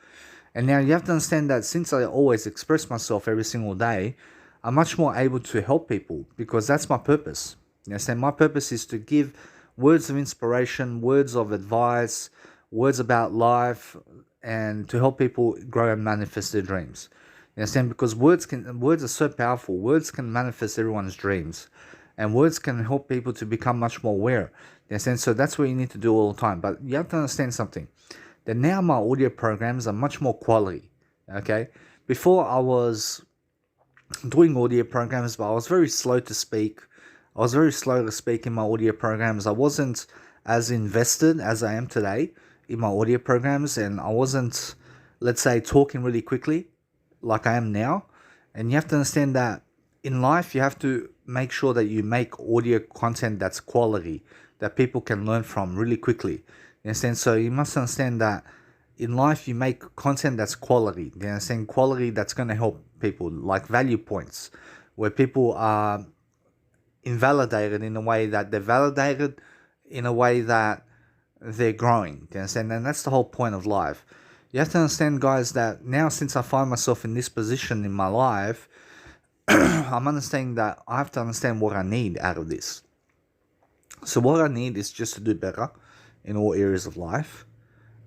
And now you have to understand that since I always express myself every single day, I'm much more able to help people because that's my purpose. You understand? My purpose is to give words of inspiration, words of advice, words about life, and to help people grow and manifest their dreams. You understand? Because words are so powerful. Words can manifest everyone's dreams, and words can help people to become much more aware. You understand? So that's what you need to do all the time. But you have to understand something, that now my audio programs are much more quality. Okay? Before I was doing audio programs, but I was very slow to speak. I was very slow to speak in my audio programs. I wasn't as invested as I am today in my audio programs, and I wasn't, let's say, talking really quickly like I am now. And you have to understand that in life, you have to make sure that you make audio content that's quality, that people can learn from really quickly. You understand? So you must understand that in life you make content that's quality. You understand? Quality that's going to help people, like value points, where people are invalidated in a way that they're validated, in a way that they're growing. You understand? And that's the whole point of life. You have to understand, guys, that now since I find myself in this position in my life, I'm understanding that I have to understand what I need out of this. So what I need is just to do better in all areas of life,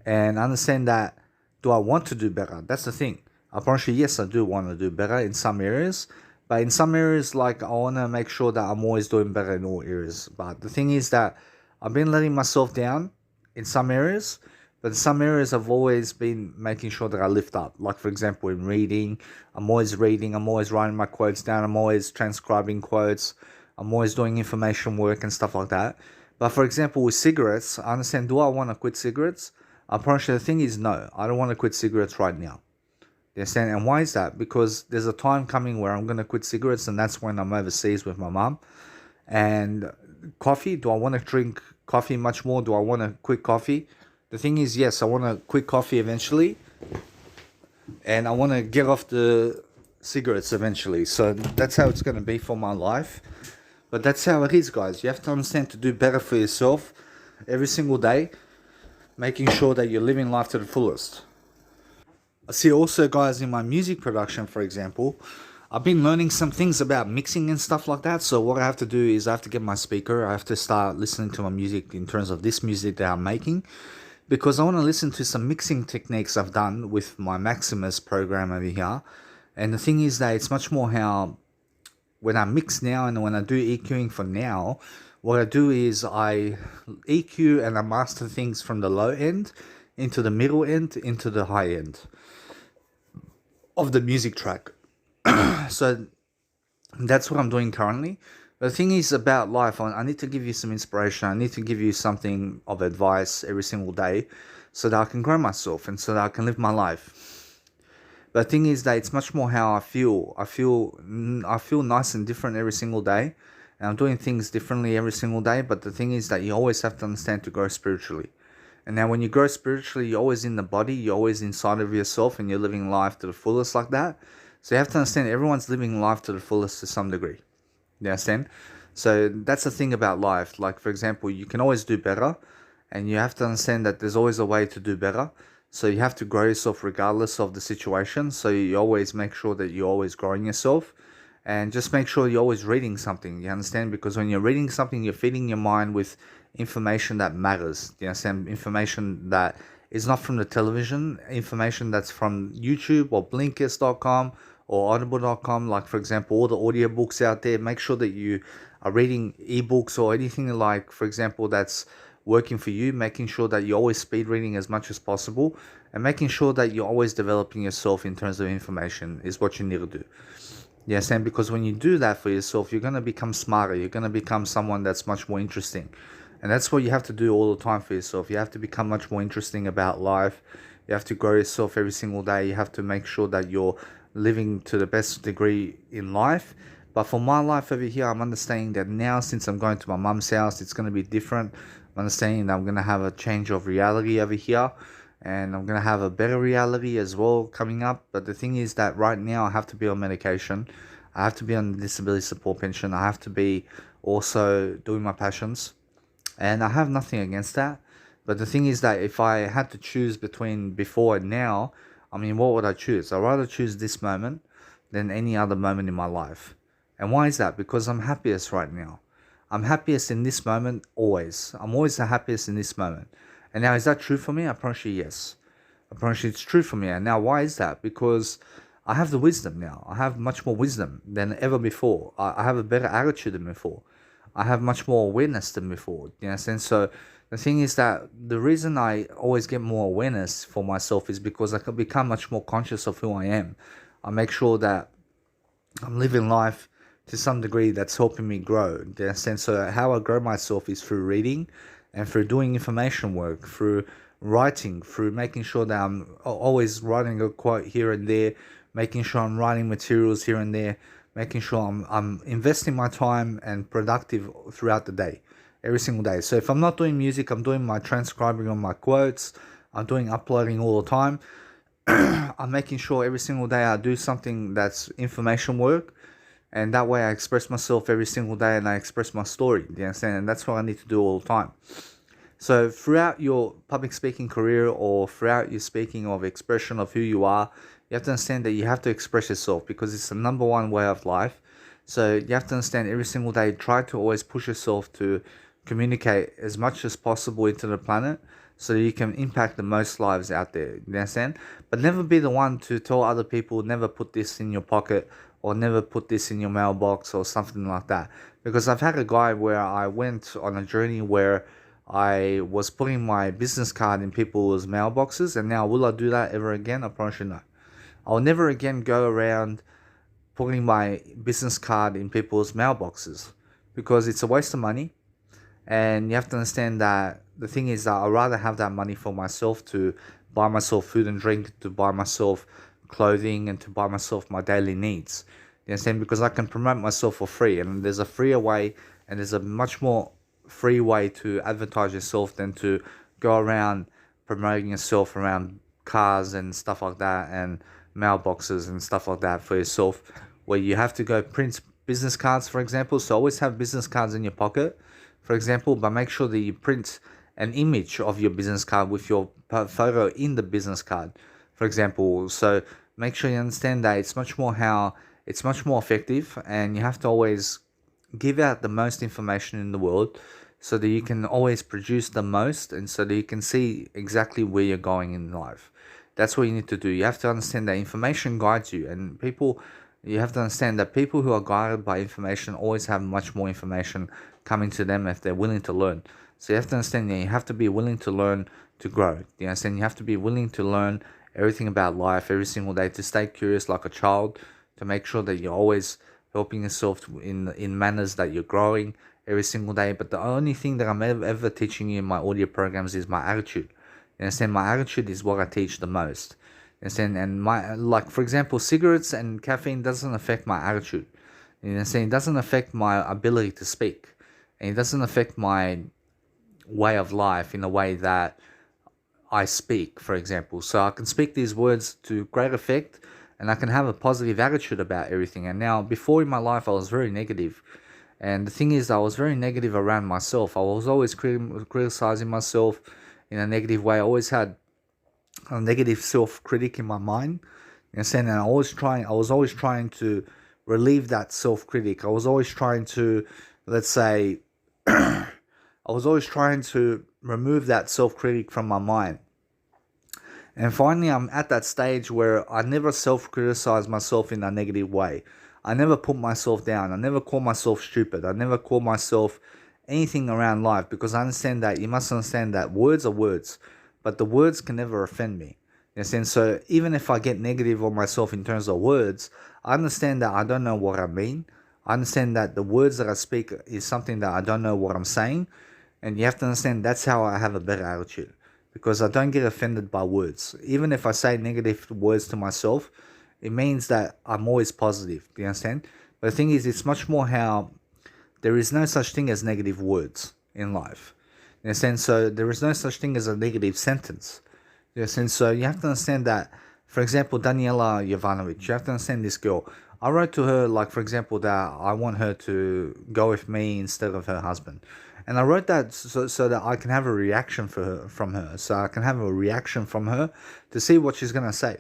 and understand that, do I want to do better? That's the thing. I promise you, yes, I do want to do better in some areas, but in some areas, like, I want to make sure that I'm always doing better in all areas. But the thing is that I've been letting myself down in some areas, but in some areas I've always been making sure that I lift up. Like, for example, in reading, I'm always reading, I'm always writing my quotes down, I'm always transcribing quotes, I'm always doing information work and stuff like that. But for example, with cigarettes, I understand, do I want to quit cigarettes? I promise you, the thing is, no, I don't want to quit cigarettes right now. You understand? And why is that? Because there's a time coming where I'm going to quit cigarettes, and that's when I'm overseas with my mum. And coffee, do I want to drink coffee much more? Do I want to quit coffee? The thing is, yes, I want to quit coffee eventually, and I want to get off the cigarettes eventually. So that's how it's going to be for my life. But that's how it is, guys. You have to understand to do better for yourself every single day, making sure that you're living life to the fullest. I see also, guys, in my music production, for example, I've been learning some things about mixing and stuff like that. So what I have to do is I have to get my speaker. I have to start listening to my music in terms of this music that I'm making, because I want to listen to some mixing techniques I've done with my Maximus program over here. And the thing is that it's much more how, when I mix now and when I do EQing for now, what I do is I EQ and I master things from the low end into the middle end into the high end of the music track. So that's what I'm doing currently. But the thing is about life, I need to give you some inspiration. I need to give you something of advice every single day so that I can grow myself and so that I can live my life. But the thing is that it's much more how I feel. I feel nice and different every single day. And I'm doing things differently every single day. But the thing is that you always have to understand to grow spiritually. And now when you grow spiritually, you're always in the body. You're always inside of yourself, and you're living life to the fullest like that. So you have to understand everyone's living life to the fullest to some degree. You understand? So that's the thing about life. Like, for example, you can always do better. And you have to understand that there's always a way to do better. So you have to grow yourself regardless of the situation. So you always make sure that you're always growing yourself. And just make sure you're always reading something. You understand? Because when you're reading something, you're feeding your mind with information that matters. You understand? Information that is not from the television. Information that's from YouTube or Blinkist.com or Audible.com. Like, for example, all the audiobooks out there. Make sure that you are reading ebooks or anything, like, for example, that's working for you. Making sure that you're always speed reading as much as possible. And making sure that you're always developing yourself in terms of information is what you need to do. You understand? Because when you do that for yourself, you're going to become smarter. You're going to become someone that's much more interesting. And that's what you have to do all the time for yourself. You have to become much more interesting about life. You have to grow yourself every single day. You have to make sure that you're living to the best degree in life. But for my life over here, I'm understanding that now, since I'm going to my mum's house, it's going to be different. I'm understanding that I'm going to have a change of reality over here. And I'm going to have a better reality as well coming up. But the thing is that right now I have to be on medication. I have to be on disability support pension. I have to be also doing my passions. And I have nothing against that. But the thing is that if I had to choose between before and now, I mean, what would I choose? I'd rather choose this moment than any other moment in my life. And why is that? Because I'm happiest right now. I'm happiest in this moment always. I'm always the happiest in this moment. And now, is that true for me? I promise you, yes. I promise you it's true for me. And now, why is that? Because I have the wisdom now. I have much more wisdom than ever before. I have a better attitude than before. I have much more awareness than before. You understand? So the thing is that the reason I always get more awareness for myself is because I can become much more conscious of who I am. I make sure that I'm living life to some degree that's helping me grow. You understand? So how I grow myself is through reading and through doing information work, through writing, through making sure that I'm always writing a quote here and there, making sure I'm writing materials here and there, making sure I'm investing my time and productive throughout the day, every single day. So if I'm not doing music, I'm doing my transcribing on my quotes, I'm doing uploading all the time. I'm making sure every single day I do something that's information work, and that way I express myself every single day and I express my story. Do you understand? And that's what I need to do all the time. So throughout your public speaking career or throughout your speaking of expression of who you are, you have to understand that you have to express yourself because it's the number one way of life. So you have to understand every single day, try to always push yourself to communicate as much as possible into the planet so that you can impact the most lives out there. You understand? But never be the one to tell other people, never put this in your pocket or never put this in your mailbox or something like that. Because I've had a guy where I went on a journey where I was putting my business card in people's mailboxes, and now will I do that ever again? I promise you no. I'll never again go around putting my business card in people's mailboxes because it's a waste of money. And you have to understand that the thing is that I'd rather have that money for myself to buy myself food and drink, to buy myself clothing, and to buy myself my daily needs. You understand? Because I can promote myself for free, and there's a freer way, and there's a much more free way to advertise yourself than to go around promoting yourself around cars and stuff like that and mailboxes and stuff like that for yourself, where you have to go print business cards, for example. So always have business cards in your pocket, for example, but make sure that you print an image of your business card with your photo in the business card, for example. So make sure you understand that it's much more effective, and you have to always give out the most information in the world so that you can always produce the most, and so that you can see exactly where you're going in life. That's what you need to do. You have to understand that information guides you, and you have to understand that people who are guided by information always have much more information coming to them if they're willing to learn. So you have to understand that you have to be willing to learn to grow. You understand? You have to be willing to learn everything about life every single day, to stay curious like a child, to make sure that you're always helping yourself in manners that you're growing every single day. But the only thing that I'm ever teaching you in my audio programs is my attitude. You understand? My attitude is what I teach the most. You understand? And like for example, cigarettes and caffeine doesn't affect my attitude. You understand? It doesn't affect my ability to speak, and it doesn't affect my way of life in a way that I speak, for example. So I can speak these words to great effect, and I can have a positive attitude about everything. And now, before in my life, I was very negative. And the thing is, I was very negative around myself. I was always criticizing myself in a negative way. I always had a negative self-critic in my mind. You understand? And I was always trying to relieve that self-critic. I was always trying to, let's say, I was always trying to remove that self-critic from my mind. And finally, I'm at that stage where I never self-criticize myself in a negative way. I never put myself down. I never call myself stupid. I never call myself anything around life, because I understand that you must understand that words are words, but the words can never offend me. You understand? So even if I get negative on myself in terms of words, I understand that I don't know what I mean. I understand that the words that I speak is something that I don't know what I'm saying. And you have to understand that's how I have a better attitude, because I don't get offended by words. Even if I say negative words to myself, it means that I'm always positive. Do you understand? But the thing is, it's much more how there is no such thing as negative words in life. In a sense, so there is no such thing as a negative sentence. In a sense, so you have to understand that, for example, Daniela Jovanovic, you have to understand this girl. I wrote to her, like, for example, that I want her to go with me instead of her husband. And I wrote that so that I can have a reaction from her. So I can have a reaction from her to see what she's going to say.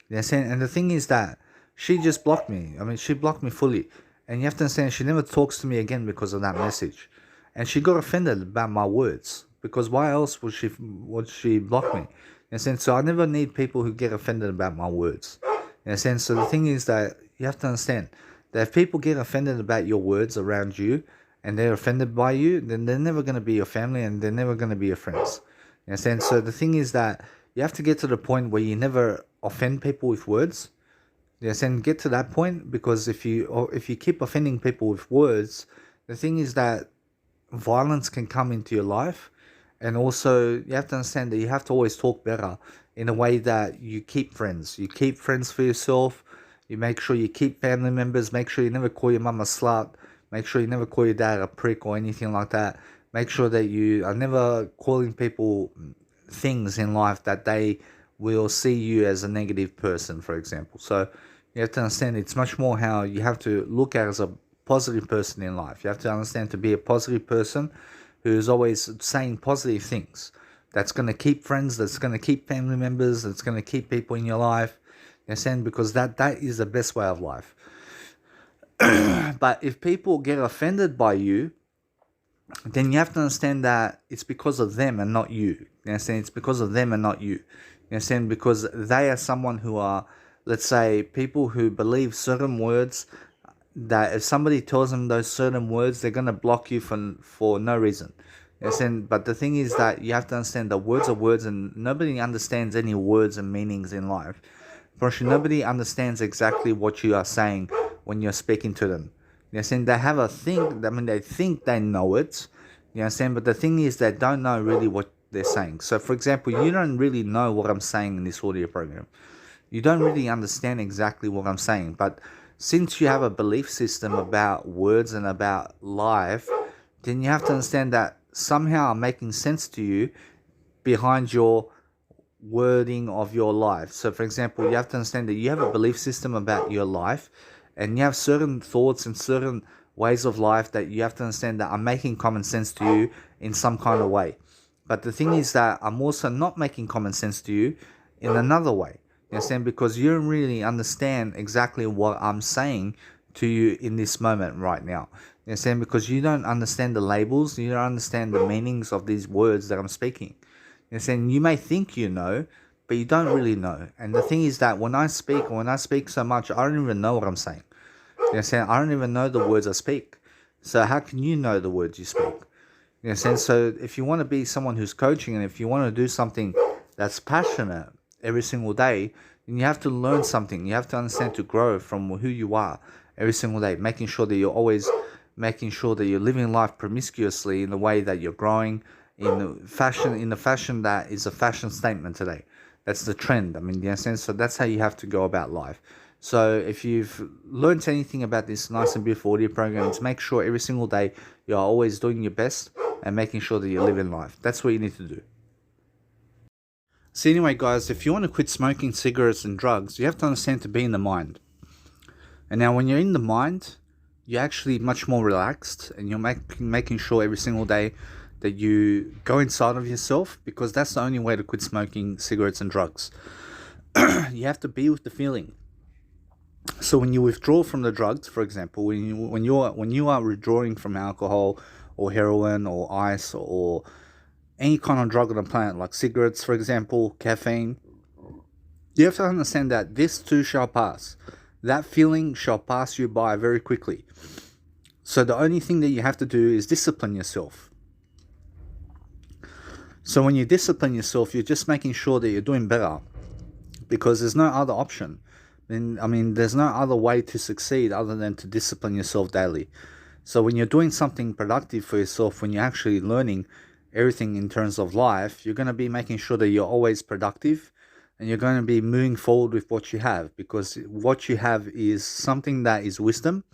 You understand? And the thing is that she just blocked me. I mean, she blocked me fully. And you have to understand, she never talks to me again because of that message. And she got offended about my words, because why else would she block me? In a sense, so I never need people who get offended about my words. In a sense, so the thing is that you have to understand that if people get offended about your words around you, and they're offended by you, then they're never going to be your family, and they're never going to be your friends. You understand? So the thing is that you have to get to the point where you never offend people with words. You understand? Get to that point, because if you keep offending people with words, the thing is that violence can come into your life. And also, you have to understand that you have to always talk better in a way that you keep friends. You keep friends for yourself. You make sure you keep family members. Make sure you never call your mum a slut. Make sure you never call your dad a prick or anything like that. Make sure that you are never calling people things in life that they will see you as a negative person, for example. So you have to understand it's much more how you have to look at as a positive person in life. You have to understand to be a positive person who is always saying positive things. That's going to keep friends, that's going to keep family members, that's going to keep people in your life. You understand? Because that is the best way of life. But if people get offended by you, then you have to understand that it's because of them and not you. You understand? It's because of them and not you. You understand? Because they are someone who are, let's say, people who believe certain words, that if somebody tells them those certain words, they're going to block you for no reason. You understand? But the thing is that you have to understand that words are words, and nobody understands any words and meanings in life. Unfortunately, nobody understands exactly what you are saying when you're speaking to them. You understand? They have a thing, I mean, they think they know it. You understand? But the thing is they don't know really what they're saying. So, for example, you don't really know what I'm saying in this audio program. You don't really understand exactly what I'm saying. But since you have a belief system about words and about life, then you have to understand that somehow I'm making sense to you behind your wording of your life. So, for example, you have to understand that you have a belief system about your life, and you have certain thoughts and certain ways of life that you have to understand that I'm making common sense to you in some kind of way. But the thing is that I'm also not making common sense to you in another way. You understand? Because you don't really understand exactly what I'm saying to you in this moment right now. You understand? Because you don't understand the labels, you don't understand the meanings of these words that I'm speaking. You understand? You may think you know, but you don't really know. And the thing is that when I speak so much, I don't even know what I'm saying. You understand? I don't even know the words I speak. So how can you know the words you speak? You understand? So if you want to be someone who's coaching, and if you want to do something that's passionate every single day, then you have to learn something. You have to understand to grow from who you are every single day, making sure that you're always making sure that you're living life promiscuously in the way that you're growing in the fashion that is a fashion statement today. That's the trend. I mean, you understand? So that's how you have to go about life. So if you've learned anything about this nice and beautiful audio programs, make sure every single day you're always doing your best and making sure that you're living life. That's what you need to do. So anyway, guys, if you want to quit smoking cigarettes and drugs, you have to understand to be in the mind. And now when you're in the mind, you're actually much more relaxed, and you're making sure every single day that you go inside of yourself, because that's the only way to quit smoking cigarettes and drugs. You have to be with the feeling. So when you withdraw from the drugs, for example, when you are withdrawing from alcohol or heroin or ice or any kind of drug on the planet, like cigarettes, for example, caffeine, you have to understand that this too shall pass. That feeling shall pass you by very quickly. So the only thing that you have to do is discipline yourself. So when you discipline yourself, you're just making sure that you're doing better, because there's no other option. There's no other way to succeed other than to discipline yourself daily. So when you're doing something productive for yourself, when you're actually learning everything in terms of life, you're going to be making sure that you're always productive, and you're going to be moving forward with what you have, because what you have is something that is wisdom,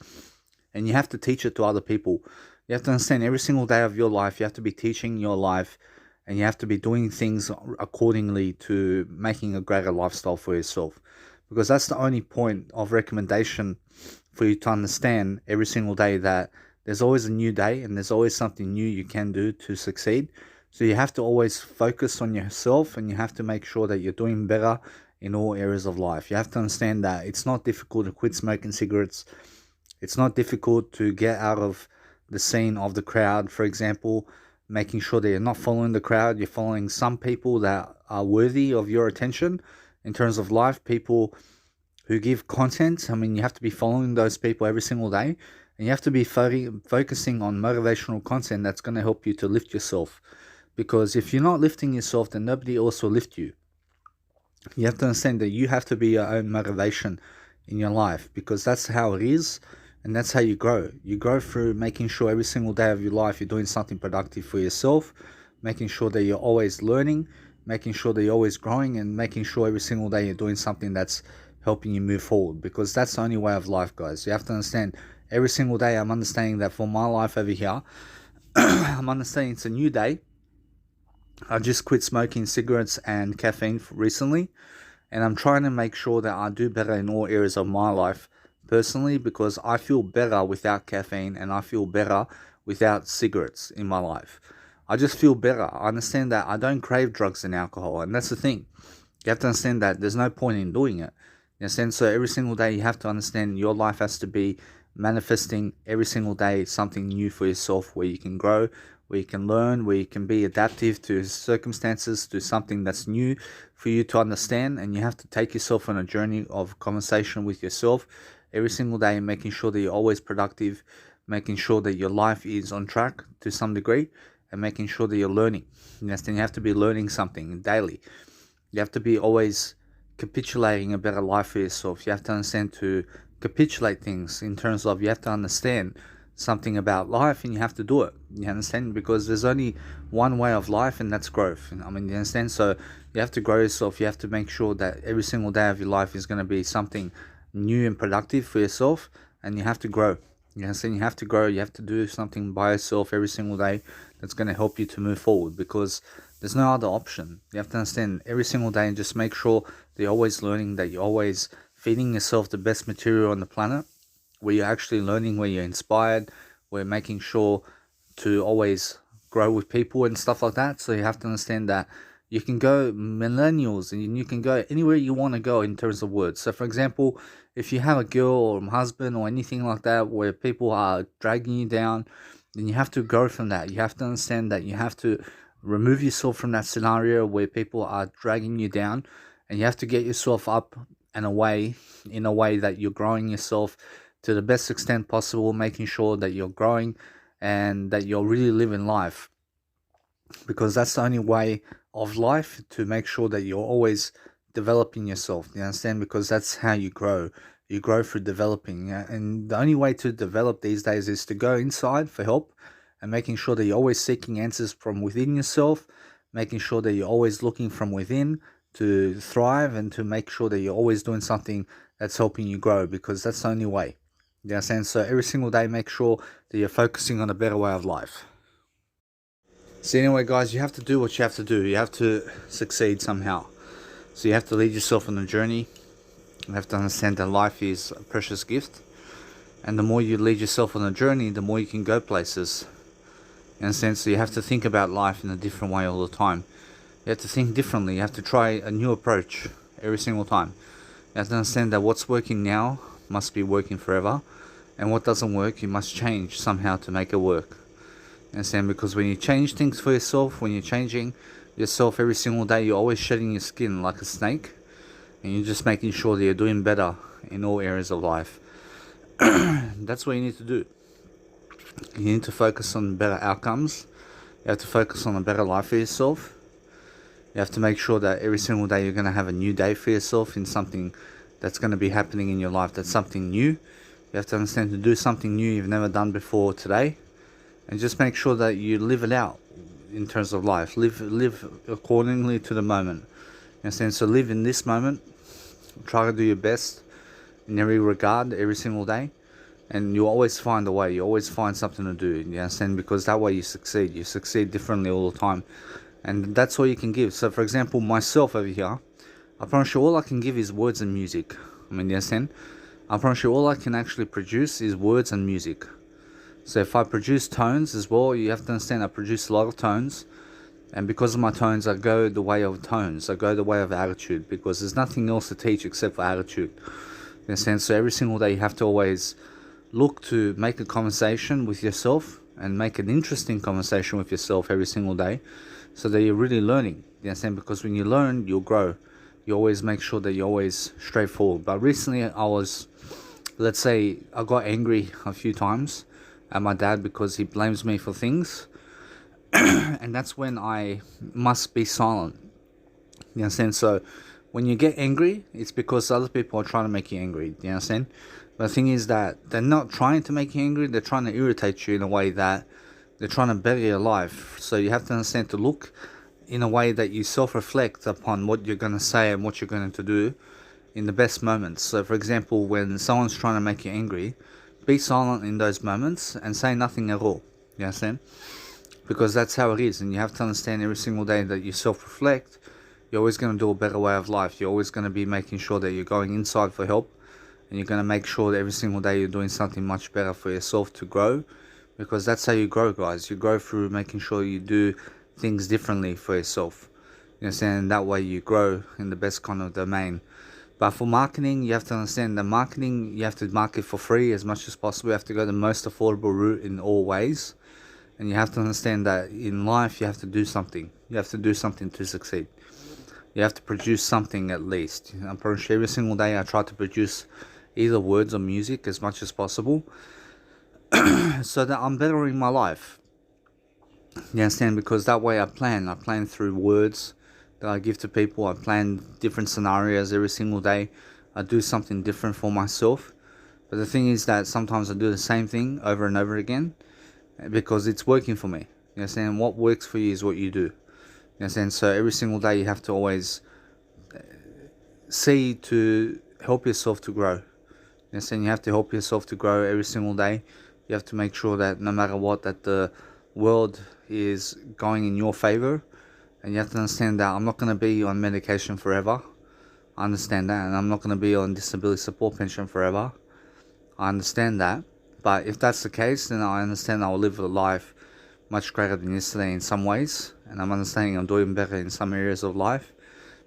and you have to teach it to other people. You have to understand every single day of your life, you have to be teaching your life, and you have to be doing things accordingly to making a greater lifestyle for yourself. Because that's the only point of recommendation for you to understand every single day, that there's always a new day and there's always something new you can do to succeed. So you have to always focus on yourself, and you have to make sure that you're doing better in all areas of life. You have to understand that it's not difficult to quit smoking cigarettes. It's not difficult to get out of the scene of the crowd, for example, making sure that you're not following the crowd. You're following some people that are worthy of your attention in terms of life, people who give content. You have to be following those people every single day, and you have to be focusing on motivational content that's going to help you to lift yourself. Because if you're not lifting yourself, then nobody else will lift you. You have to understand that you have to be your own motivation in your life, because that's how it is, and that's how you grow. You grow through making sure every single day of your life you're doing something productive for yourself, making sure that you're always learning, making sure that you're always growing, and making sure every single day you're doing something that's helping you move forward, because that's the only way of life, guys. You have to understand, every single day I'm understanding that for my life over here, I'm understanding it's a new day. I just quit smoking cigarettes and caffeine recently, and I'm trying to make sure that I do better in all areas of my life personally, because I feel better without caffeine and I feel better without cigarettes in my life. I just feel better. I understand that I don't crave drugs and alcohol, and that's the thing. You have to understand that there's no point in doing it. You understand? So every single day you have to understand your life has to be manifesting every single day something new for yourself, where you can grow, where you can learn, where you can be adaptive to circumstances, to something that's new for you to understand. And you have to take yourself on a journey of conversation with yourself every single day, making sure that you're always productive, making sure that your life is on track to some degree, and making sure that you're learning. Yes, then you have to be learning something daily. You have to be always capitulating a better life for yourself. You have to understand to capitulate things in terms of, you have to understand something about life and you have to do it. You understand? Because there's only one way of life, and that's growth. I mean, you understand? So you have to grow yourself. You have to make sure that every single day of your life is going to be something new and productive for yourself, and you have to grow. You understand? You have to grow. You have to do something by yourself every single day that's going to help you to move forward, because there's no other option. You have to understand every single day, and just make sure that you're always learning, that you're always feeding yourself the best material on the planet, where you're actually learning, where you're inspired, where you're making sure to always grow with people and stuff like that. So you have to understand that you can go millennials, and you can go anywhere you want to go in terms of words. So for example, if you have a girl or a husband or anything like that where people are dragging you down, then you have to go from that. You have to understand that you have to remove yourself from that scenario where people are dragging you down, and you have to get yourself up and away in a way that you're growing yourself to the best extent possible, making sure that you're growing and that you're really living life, because that's the only way of life, to make sure that you're always developing yourself. You understand? Because that's how you grow. You grow through developing, and the only way to develop these days is to go inside for help, and making sure that you're always seeking answers from within yourself, making sure that you're always looking from within to thrive, and to make sure that you're always doing something that's helping you grow, because that's the only way. You understand? So every single day, make sure that you're focusing on a better way of life. So anyway, guys, you have to do what you have to do. You have to succeed somehow. So you have to lead yourself on a journey. You have to understand that life is a precious gift. And the more you lead yourself on a journey, the more you can go places. In a sense, so you have to think about life in a different way all the time. You have to think differently. You have to try a new approach every single time. You have to understand that what's working now must be working forever. And what doesn't work, you must change somehow to make it work. Understand? Because when you change things for yourself, when you're changing yourself every single day, you're always shedding your skin like a snake, and you're just making sure that you're doing better in all areas of life. That's what you need to do. You need to focus on better outcomes. You have to focus on a better life for yourself. You have to make sure that every single day you're going to have a new day for yourself in something that's going to be happening in your life. That's something new. You have to understand to do something new you've never done before today. And just make sure that you live it out in terms of life. Live accordingly to the moment. You understand? So live in this moment. Try to do your best in every regard, every single day. And you always find a way. You always find something to do. You understand? Because that way you succeed. You succeed differently all the time. And that's all you can give. So for example, myself over here, I promise you all I can give is words and music. I mean, you understand? I promise you all I can actually produce is words and music. So if I produce tones as well, you have to understand I produce a lot of tones. And because of my tones, I go the way of tones. I go the way of attitude, because there's nothing else to teach except for attitude. You understand? So every single day you have to always look to make a conversation with yourself, and make an interesting conversation with yourself every single day, so that you're really learning. You understand? Because when you learn, you'll grow. You always make sure that you're always straightforward. But recently let's say I got angry a few times at my dad because he blames me for things. And that's when I must be silent. You understand? So when you get angry, it's because other people are trying to make you angry. You understand? But the thing is that they're not trying to make you angry. They're trying to irritate you in a way that they're trying to better your life. So you have to understand to look in a way that you self-reflect upon what you're going to say and what you're going to do, in the best moments. So for example, when someone's trying to make you angry, be silent in those moments and say nothing at all. You understand? Because that's how it is, and you have to understand every single day that you self-reflect, you're always going to do a better way of life. You're always going to be making sure that you're going inside for help, and you're going to make sure that every single day you're doing something much better for yourself to grow, because that's how you grow, guys. You grow through making sure you do things differently for yourself. You understand? And that way you grow in the best kind of domain. But for marketing, you have to understand that marketing, you have to market for free as much as possible. You have to go the most affordable route in all ways. And you have to understand that in life, you have to do something. You have to do something to succeed. You have to produce something at least. I'm pretty sure every single day I try to produce either words or music as much as possible so that I'm bettering my life. You understand? Because that way I plan through words that I give to people. I plan different scenarios every single day. I do something different for myself. But the thing is that sometimes I do the same thing over and over again because it's working for me. You understand? What works for you is what you do. You understand? So every single day you have to always see to help yourself to grow. You understand? You have to help yourself to grow every single day. You have to make sure that no matter what, that the world is going in your favor. And you have to understand that I'm not going to be on medication forever. I understand that. And I'm not going to be on disability support pension forever. I understand that. But if that's the case, then I understand I will live a life much greater than yesterday in some ways. And I'm understanding I'm doing better in some areas of life.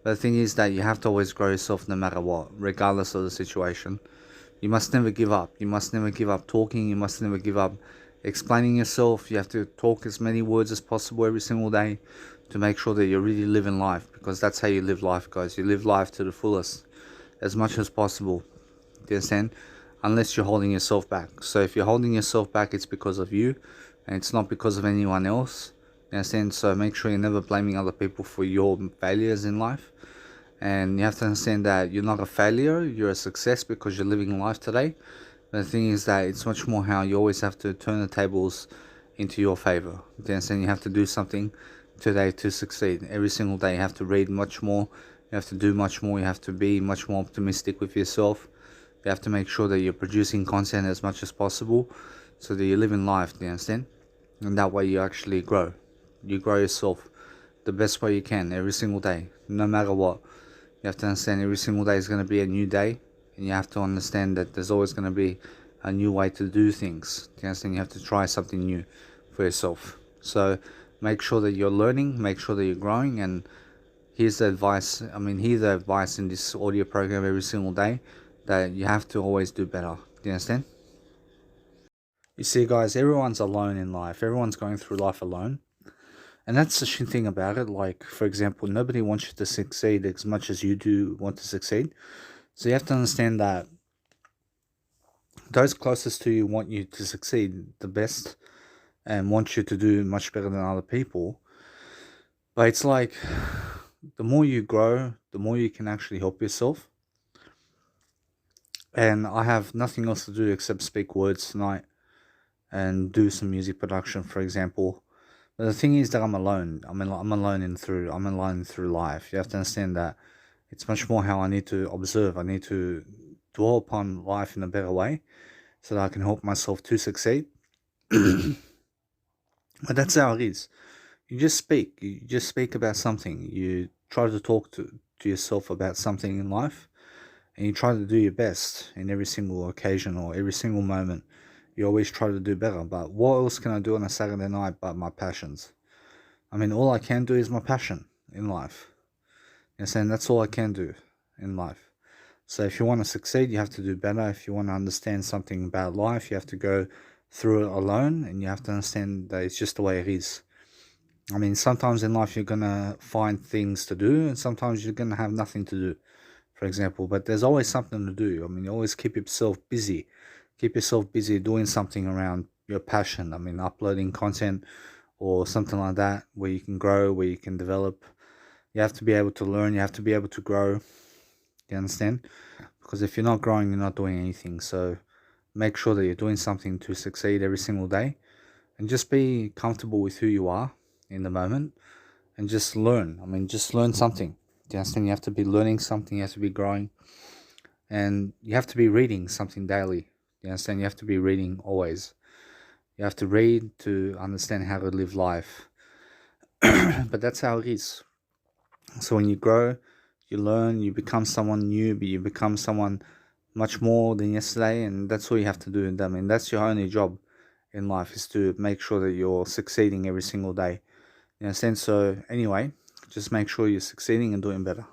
But the thing is that you have to always grow yourself no matter what, regardless of the situation. You must never give up. You must never give up talking. You must never give up explaining yourself. You have to talk as many words as possible every single day to make sure that you're really living life, because that's how you live life, guys. You live life to the fullest as much as possible. Do you understand? Unless you're holding yourself back. So if you're holding yourself back, it's because of you and it's not because of anyone else. You understand? So make sure you're never blaming other people for your failures in life. And you have to understand that you're not a failure, you're a success because you're living life today. But the thing is that it's much more how you always have to turn the tables into your favor. You understand? You have to do something today to succeed. Every single day you have to read much more, you have to do much more, you have to be much more optimistic with yourself. You have to make sure that you're producing content as much as possible so that you live in life. Do you understand? And that way you actually grow. You grow yourself the best way you can every single day, no matter what. You have to understand every single day is going to be a new day, and you have to understand that there's always going to be a new way to do things. Do you understand? You have to try something new for yourself. So make sure that you're learning, make sure that you're growing, and here's the advice. Here's the advice in this audio program every single day, that you have to always do better. Do you understand? You see, guys, everyone's alone in life. Everyone's going through life alone. And that's the shit thing about it. Like, for example, nobody wants you to succeed as much as you do want to succeed. So you have to understand that those closest to you want you to succeed the best and want you to do much better than other people. But it's like, the more you grow, the more you can actually help yourself. And I have nothing else to do except speak words tonight and do some music production, for example. But the thing is that I'm alone. I'm alone through life. You have to understand that it's much more how I need to observe. I need to dwell upon life in a better way so that I can help myself to succeed. But that's how it is. You just speak. You just speak about something. You try to talk to yourself about something in life, and you try to do your best in every single occasion or every single moment. You always try to do better. But what else can I do on a Saturday night but my passions? All I can do is my passion in life. You understand? That's all I can do in life. So if you want to succeed, you have to do better. If you want to understand something about life, you have to go through it alone, and you have to understand that it's just the way it is. Sometimes in life you're going to find things to do, and sometimes you're going to have nothing to do, for example. But there's always something to do. You always keep yourself busy. Keep yourself busy doing something around your passion. Uploading content or something like that, where you can grow, where you can develop. You have to be able to learn. You have to be able to grow. You understand? Because if you're not growing, you're not doing anything. So make sure that you're doing something to succeed every single day. And just be comfortable with who you are in the moment. And just learn. Just learn something. Do you understand? You have to be learning something. You have to be growing. And you have to be reading something daily. You understand? You have to be reading always. You have to read to understand how to live life. But that's how it is. So when you grow, you learn, you become someone new, but you become someone much more than yesterday, and that's all you have to do. I mean, that's your only job in life, is to make sure that you're succeeding every single day. You understand? So anyway, just make sure you're succeeding and doing better.